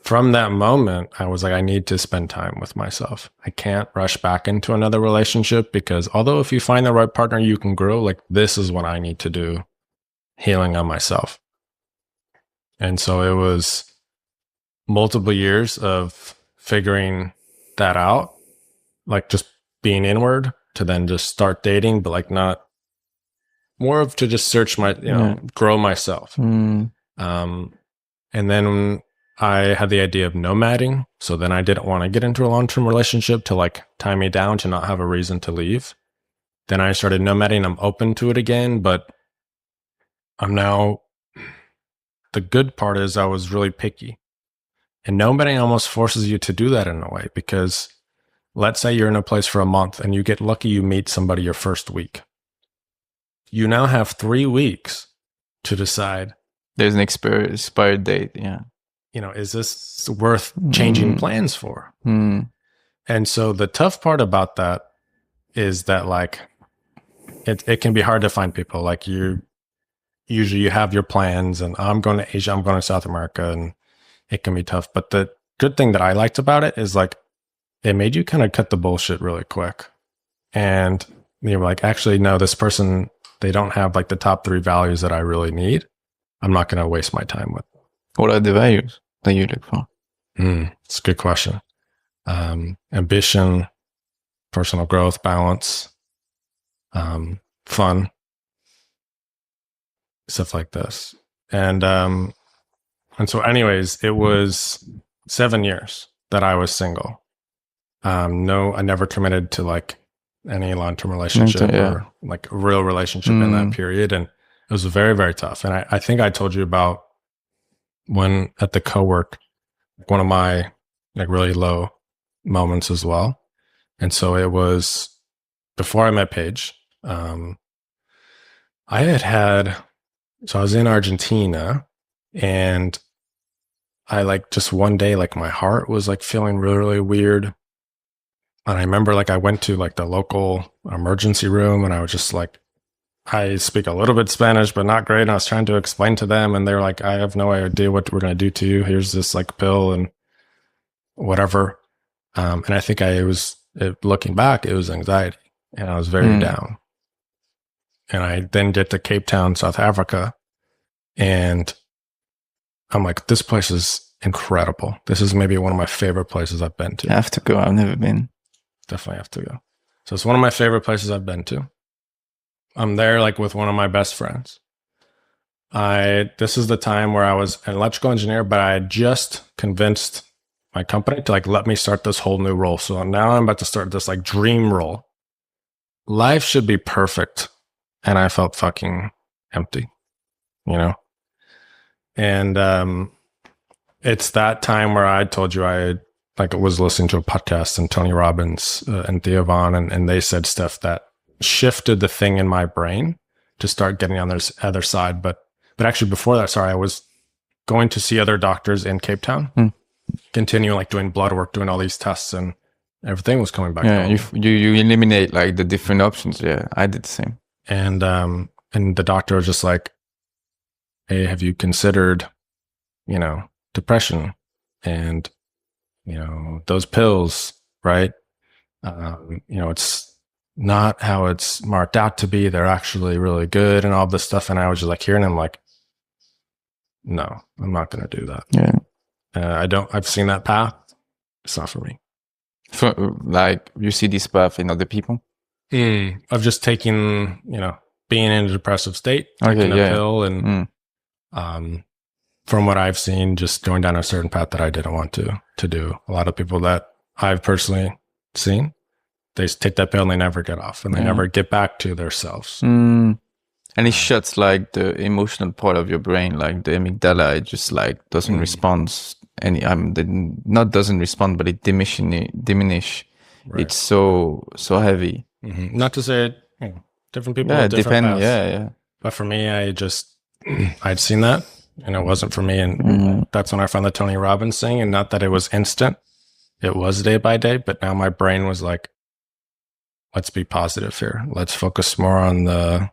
from that moment, I was like, I need to spend time with myself. I can't rush back into another relationship because although if you find the right partner, you can grow, like this is what I need to do, healing on myself. And so it was multiple years of figuring that out, like just being inward to then just start dating, but like not more of to just search my, grow myself. And then I had the idea of nomading. So then I didn't want to get into a long-term relationship to like tie me down to not have a reason to leave. Then I started nomading. I'm open to it again, but I'm now, the good part is I was really picky. And nomading almost forces you to do that in a way, because let's say you're in a place for a month and you get lucky, you meet somebody your first week. You now have 3 weeks to decide. There's an expired date. Yeah. Is this worth changing plans for? And so the tough part about that is that like, it can be hard to find people. Like usually you have your plans and I'm going to Asia, I'm going to South America, and it can be tough. But the good thing that I liked about it is like, it made you kind of cut the bullshit really quick. And you were like, actually, no, this person, they don't have like the top 3 values that I really need. I'm not going to waste my time with them. What are the values that you look for? It's a good question. Ambition, personal growth, balance, fun, stuff like this. And so anyways, it was 7 years that I was single. No, I never committed to like any long-term relationship or like a real relationship in that period. And it was very, very tough. And I think I told you about when at the co-work, one of my like really low moments as well. And so it was before I met Paige. So I was in Argentina, and I like just one day, like my heart was like feeling really, really weird. And I remember like I went to like the local emergency room, and I was just like, I speak a little bit Spanish, but not great. And I was trying to explain to them, and they're like, I have no idea what we're going to do to you. Here's this like pill and whatever. And I think looking back, it was anxiety, and I was very down. And I then get to Cape Town, South Africa, and I'm like, this place is incredible. This is maybe one of my favorite places I've been to. I have to go. I've never been. Definitely have to go. So it's one of my favorite places I've been to. I'm there like with one of my best friends. This is the time where I was an electrical engineer, but I had just convinced my company to like let me start this whole new role. So now I'm about to start this like dream role. Life should be perfect. And I felt fucking empty, And it's that time where I told you I was listening to a podcast, and Tony Robbins and Theo Vaughn, and they said stuff that shifted the thing in my brain to start getting on the other side. But actually before that, I was going to see other doctors in Cape Town, continuing like doing blood work, doing all these tests, and everything was coming back. Yeah, you eliminate like the different options. Yeah, I did the same. And the doctor was just like, hey, have you considered, depression and, those pills, right? It's not how it's marked out to be. They're actually really good and all this stuff. And I was just like hearing him like, no, I'm not going to do that. Yeah. I've seen that path. It's not for me. Like you see this path in other people? Of just taking, being in a depressive state, taking a pill, and from what I've seen, just going down a certain path that I didn't want to do. A lot of people that I've personally seen, they take that pill and they never get off, and they never get back to themselves. And And it shuts like the emotional part of your brain, like the amygdala. It just like doesn't respond any. Not doesn't respond, but it diminish. Right. It's so heavy. Not to say it, different people Yeah, have different depend. paths. Yeah. But for me, I'd seen that, and it wasn't for me. And that's when I found the Tony Robbins thing. And not that it was instant, it was day by day. But now my brain was like, let's be positive here. Let's focus more on the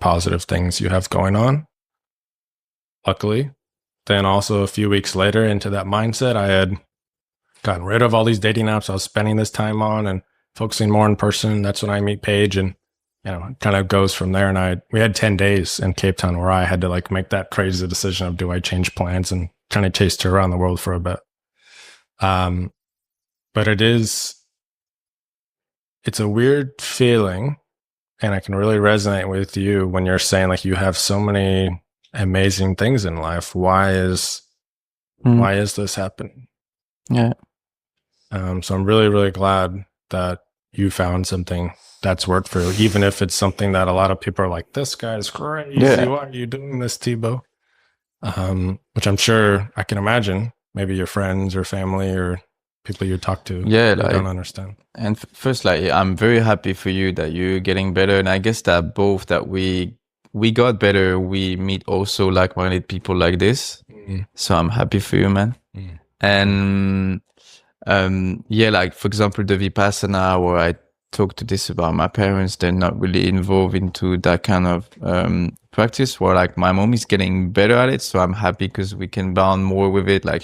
positive things you have going on. Luckily, then also a few weeks later into that mindset, I had gotten rid of all these dating apps I was spending this time on and focusing more in person. That's when I meet Paige, and it kind of goes from there. And we had 10 days in Cape Town where I had to like make that crazy decision of, do I change plans, and kind of chased her around the world for a bit. But it's a weird feeling, and I can really resonate with you when you're saying like you have so many amazing things in life. Why is this happening? Yeah. So I'm really, really glad that you found something that's worked for you, even if it's something that a lot of people are like, this guy's crazy. Yeah. Why are you doing this, Thibault? Which I'm sure I can imagine maybe your friends or family or people you talk to don't understand. And first, like, I'm very happy for you that you're getting better. And I guess that both that we got better, we meet also like-minded people like this. So I'm happy for you, man. And like, for example, the Vipassana, where I talked to this about my parents, they're not really involved into that kind of practice, where like my mom is getting better at it. So I'm happy because we can bond more with it. Like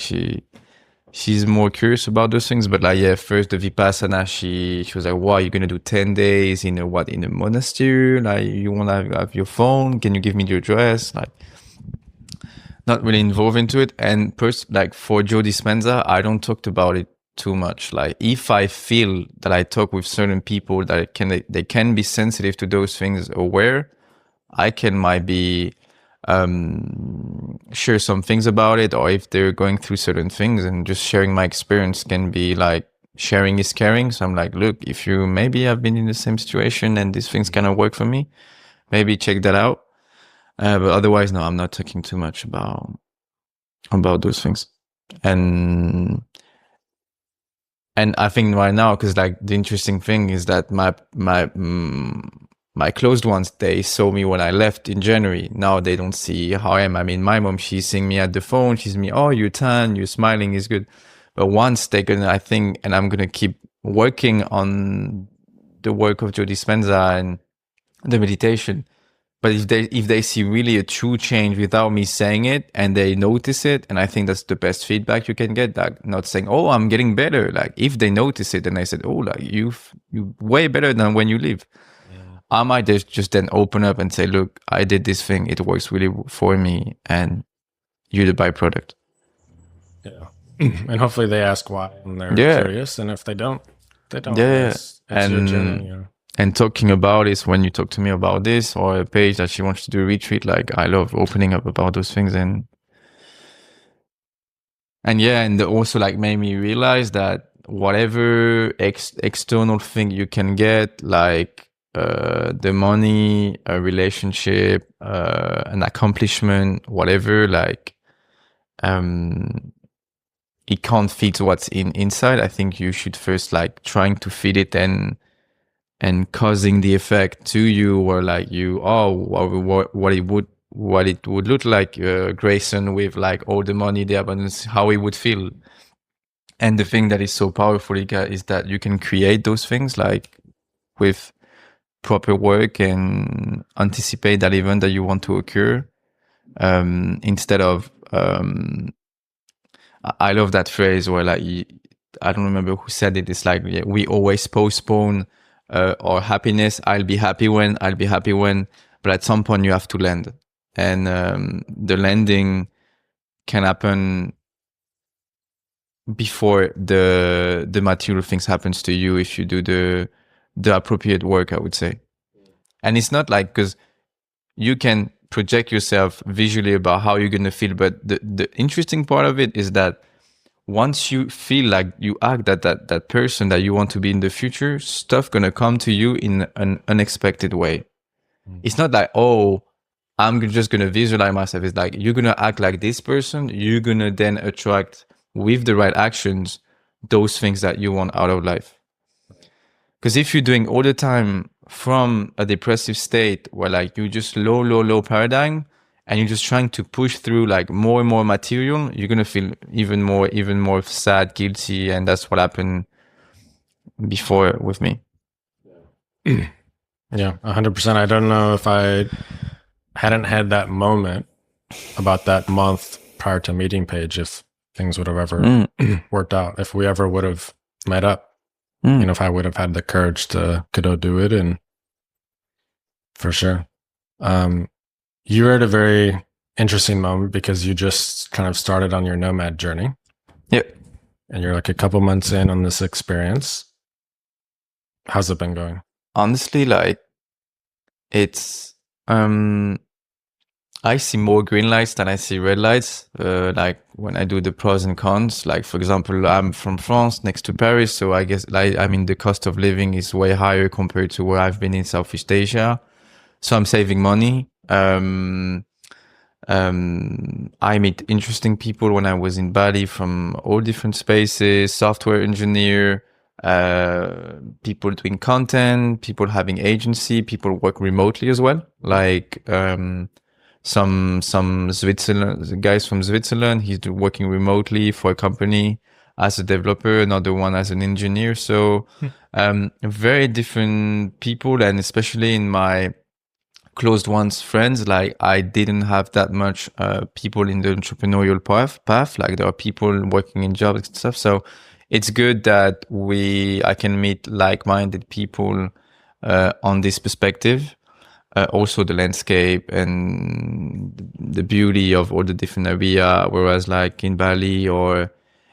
she's more curious about those things. But like, first the Vipassana, she was like, wow, you're going to do 10 days in a monastery? Like, you want to have your phone? Can you give me your address? Like, not really involved into it. And like for Joe Dispenza, I don't talk about it too much. Like, if I feel that I talk with certain people that they can be sensitive to those things, aware, I can maybe share some things about it, or if they're going through certain things, and just sharing my experience can be like, sharing is caring. So I'm like, look, if you maybe have been in the same situation and these things kind of work for me, maybe check that out. But otherwise, no, I'm not talking too much about those things. And I think right now, because like the interesting thing is that my closed ones, they saw me when I left in January. Now they don't see how I am. I mean, my mom, she's seeing me at the phone. She's me, oh, you're tan, you're smiling, is good. But once they're gonna, I think, and I'm gonna keep working on the work of Joe Dispenza and the meditation. But if they see really a true change without me saying it, and they notice it, and I think that's the best feedback you can get. Like, not saying, "Oh, I'm getting better." Like, if they notice it and they said, "Oh, like you way better than when you leave," I might just then open up and say, "Look, I did this thing. It works really for me, and you're the byproduct." Yeah, and hopefully they ask why, and they're curious. And if they don't, they don't. Yeah, it's your journey. And talking about this, when you talk to me about this, or a page that she wants to do a retreat, like, I love opening up about those things. And also like made me realize that whatever external thing you can get, like the money, a relationship, an accomplishment, whatever, like it can't fit what's inside. I think you should first like trying to fit it and causing the effect to you, or like what it would look like, Grayson with like all the money, the abundance, how he would feel. And the thing that is so powerful is that you can create those things like with proper work and anticipate that event that you want to occur, instead of I love that phrase where like I don't remember who said it. It's like, we always postpone our happiness. I'll be happy when, but at some point you have to land. And the landing can happen before the material things happens to you, if you do the appropriate work, I would say. And it's not like, because you can project yourself visually about how you're going to feel, but the interesting part of it is that once you feel like you act that person that you want to be in the future, stuff gonna come to you in an unexpected way. It's not like, oh, I'm just going to visualize myself. It's like, you're going to act like this person. You're going to then attract with the right actions, those things that you want out of life. Because if you're doing all the time from a depressive state where like you just low paradigm and you're just trying to push through like more and more material, you're going to feel even more sad, guilty. And that's what happened before with me. Yeah, 100%. I don't know if I hadn't had that moment about that month prior to meeting Paige, if things would have ever worked out, if we ever would have met up, you know, if I would have had the courage to go do it. And for sure. You're at a very interesting moment because you just kind of started on your Nomad journey. Yep. And you're like a couple months in on this experience. How's it been going? Honestly, like it's I see more green lights than I see red lights. Like when I do the pros and cons, like for example, I'm from France next to Paris. So I guess the cost of living is way higher compared to where I've been in Southeast Asia. So I'm saving money. I meet interesting people when I was in Bali from all different spaces, software engineer, people doing content, people having agency, people work remotely as well. Like, some Switzerland guys from Switzerland, he's working remotely for a company as a developer, another one as an engineer. So, very different people. And especially in my closed ones friends, like I didn't have that much people in the entrepreneurial path. Like there are people working in jobs and stuff. So it's good that I can meet like-minded people on this perspective. Also the landscape and the beauty of all the different area, whereas like in Bali or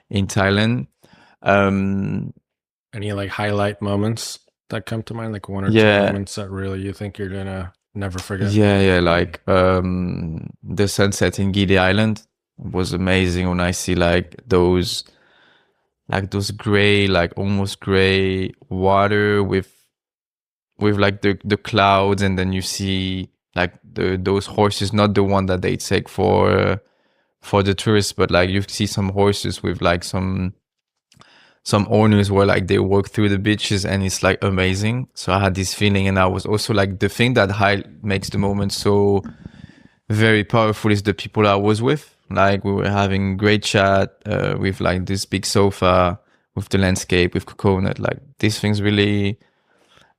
in Thailand. Any like highlight moments that come to mind, like one or two moments that really you think you're gonna never forget? Yeah, like the sunset in Gili Island was amazing when I see like those gray, like almost gray water with like the clouds, and then you see like those horses, not the one that they take for the tourists, but like you see some horses with like some owners where like they walk through the beaches, and it's like amazing. So I had this feeling, and I was also like, the thing that makes the moment so very powerful is the people I was with. Like we were having great chat with like this big sofa, with the landscape, with coconut. Like these things really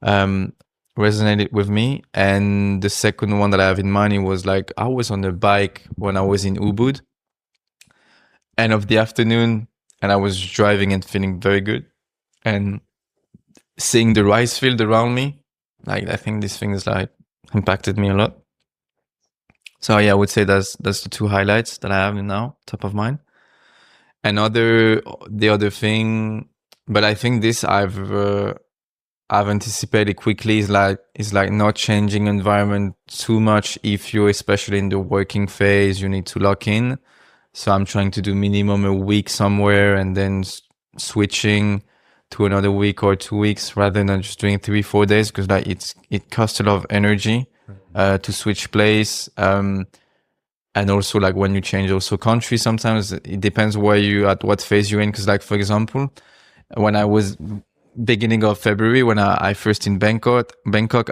resonated with me. And the second one that I have in mind was like, I was on a bike when I was in Ubud, end of the afternoon, and I was driving and feeling very good, and seeing the rice field around me. Like I think these things like impacted me a lot. So yeah, I would say that's the two highlights that I have now, top of mind. The other thing, but I think this I've anticipated quickly, is like not changing environment too much. If you're especially in the working phase, you need to lock in. So I'm trying to do minimum a week somewhere, and then switching to another week or 2 weeks, rather than just doing 3-4 days, because like it costs a lot of energy to switch place. And also like when you change also country, sometimes it depends where you at what phase you're in. Because like for example, when I was beginning of February, when I first in Bangkok,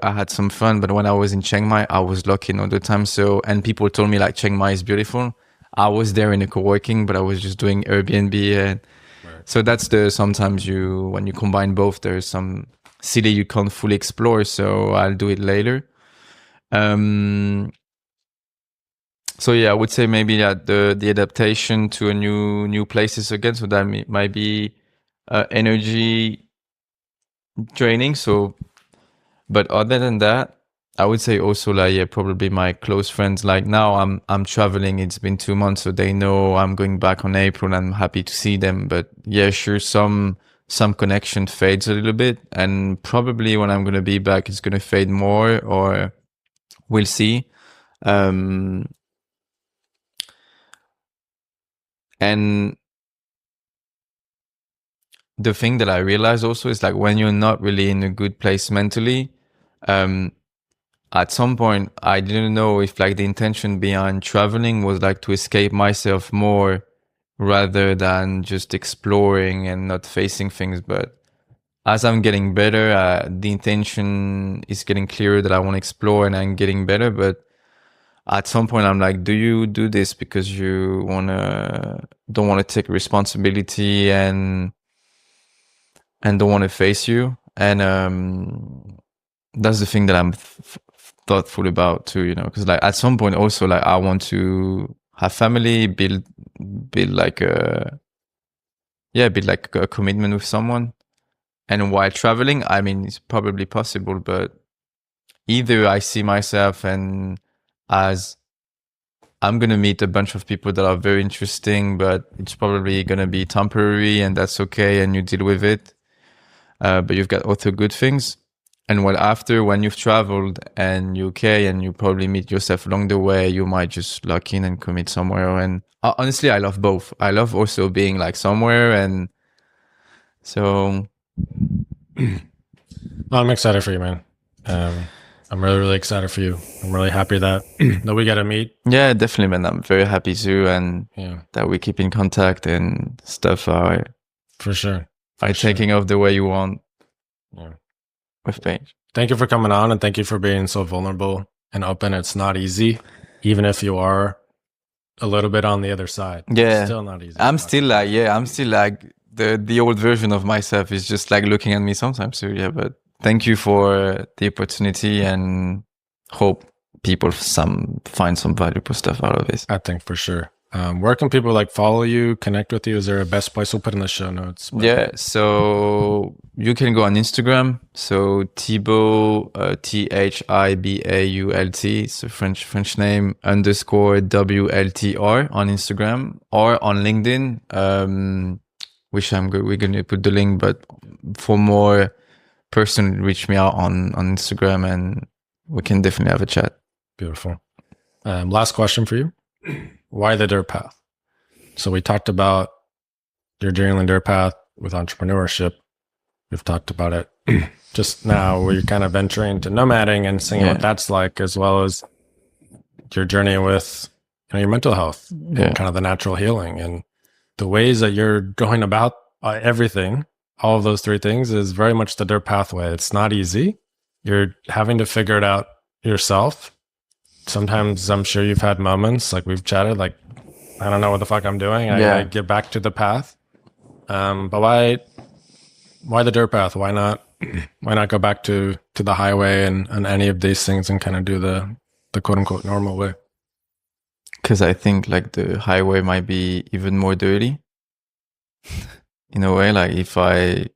I had some fun. But when I was in Chiang Mai, I was locking all the time. So, and people told me like Chiang Mai is beautiful. I was there in a co-working, but I was just doing Airbnb. And so that's sometimes when you combine both, there's some city you can't fully explore. So I'll do it later. So yeah, I would say maybe the adaptation to a new places again. So that might be energy draining. So, but other than that, I would say also like probably my close friends. Like now I'm traveling. It's been 2 months, so they know I'm going back on April. I'm happy to see them. But yeah, sure, some connection fades a little bit, and probably when I'm gonna be back, it's gonna fade more, or we'll see. And the thing that I realized also is like when you're not really in a good place mentally, at some point I didn't know if like the intention behind traveling was like to escape myself more rather than just exploring and not facing things. But as I'm getting better, the intention is getting clearer that I want to explore and I'm getting better. But at some point I'm like, do you do this because you don't want to take responsibility and don't want to face you? And that's the thing that I'm thoughtful about too, you know, because like at some point also like I want to have family, build like build like a commitment with someone. And while traveling, I mean, it's probably possible, but either I see myself and as I'm going to meet a bunch of people that are very interesting, but it's probably going to be temporary and that's okay. And you deal with it. But you've got other good things. And well, after when you've traveled and you're okay and you probably meet yourself along the way, you might just lock in and commit somewhere. And honestly, I love both. I love also being like somewhere. And so. Well, I'm excited for you, man. I'm really, really excited for you. I'm really happy that we got to meet. Yeah, definitely, man. I'm very happy too. And that we keep in contact and stuff are for sure. Taking off the way you want. Yeah. With Paige. Thank you for coming on and thank you for being so vulnerable and open. It's not easy, even if you are a little bit on the other side. Yeah. It's still not easy. I'm still like the old version of myself is just like looking at me sometimes. So yeah, but thank you for the opportunity and hope people find some valuable stuff out of this. I think for sure. Where can people like follow you, connect with you? Is there a best place we'll put in the show notes? Yeah, so you can go on Instagram. So Thibault, Thibault, so French name, _WLTR on Instagram or on LinkedIn, which we're going to put the link, but for more person, reach me out on Instagram and we can definitely have a chat. Beautiful. Last question for you. Why the dirt path? So we talked about your journey on the dirt path with entrepreneurship. We've talked about it just now where you're kind of venturing into nomading and seeing what that's like, as well as your journey with your mental health and kind of the natural healing and the ways that you're going about everything. All of those three things is very much the dirt pathway. It's not easy. You're having to figure it out yourself. Sometimes I'm sure you've had moments like we've chatted, like, I don't know what the fuck I'm doing. I get back to the path. But why the dirt path? Why not go back to the highway and any of these things and kind of do the quote unquote normal way? Because I think like the highway might be even more dirty in a way. Like if I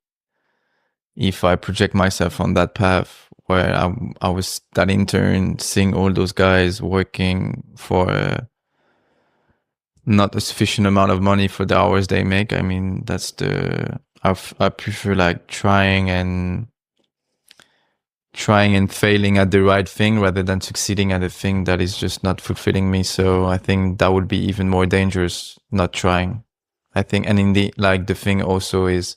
project myself on that path, where I was that intern, seeing all those guys working for not a sufficient amount of money for the hours they make. I mean, I prefer like trying and failing at the right thing rather than succeeding at a thing that is just not fulfilling me. So I think that would be even more dangerous not trying. I think, and in the thing also is,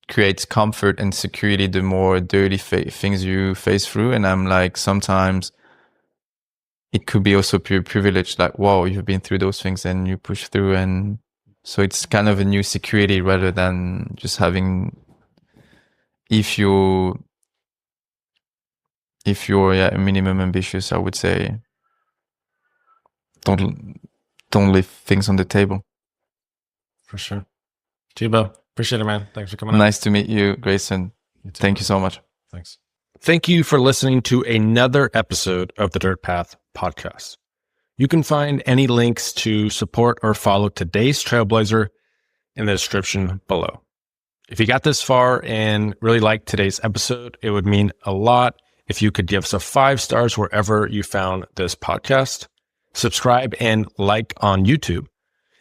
creates comfort and security the more dirty things you face through. And I'm like, sometimes it could be also pure privilege, like, wow, you've been through those things and you push through. And so it's kind of a new security rather than just having, if you're minimum ambitious, I would say don't leave things on the table. For sure. Thibault, appreciate it, man. Thanks for coming on. Nice to meet you, Grayson. Thank you so much. Thanks. Thank you for listening to another episode of the Dirt Path podcast. You can find any links to support or follow today's Trailblazer in the description below. If you got this far and really liked today's episode, it would mean a lot if you could give us a 5 stars wherever you found this podcast. Subscribe and like on YouTube.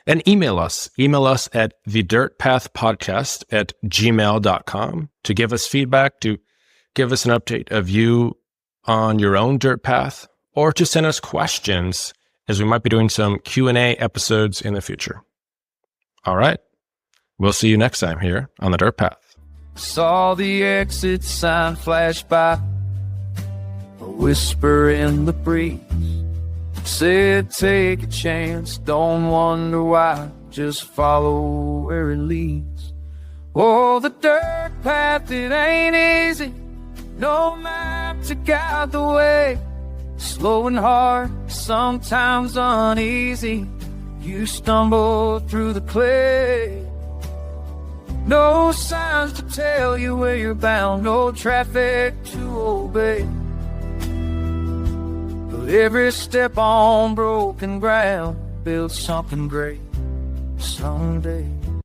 And email us at thedirtpathpodcast@gmail.com to give us feedback, to give us an update of you on your own dirt path, or to send us questions, as we might be doing some Q&A episodes in the future. All right. We'll see you next time here on the Dirt Path. Saw the exit sign flash by, a whisper in the breeze said, take a chance, don't wonder why, just follow where it leads. Oh, the dirt path, it ain't easy, no map to guide the way. Slow and hard, sometimes uneasy, you stumble through the clay. No signs to tell you where you're bound, no traffic to obey. But every step on broken ground builds something great someday.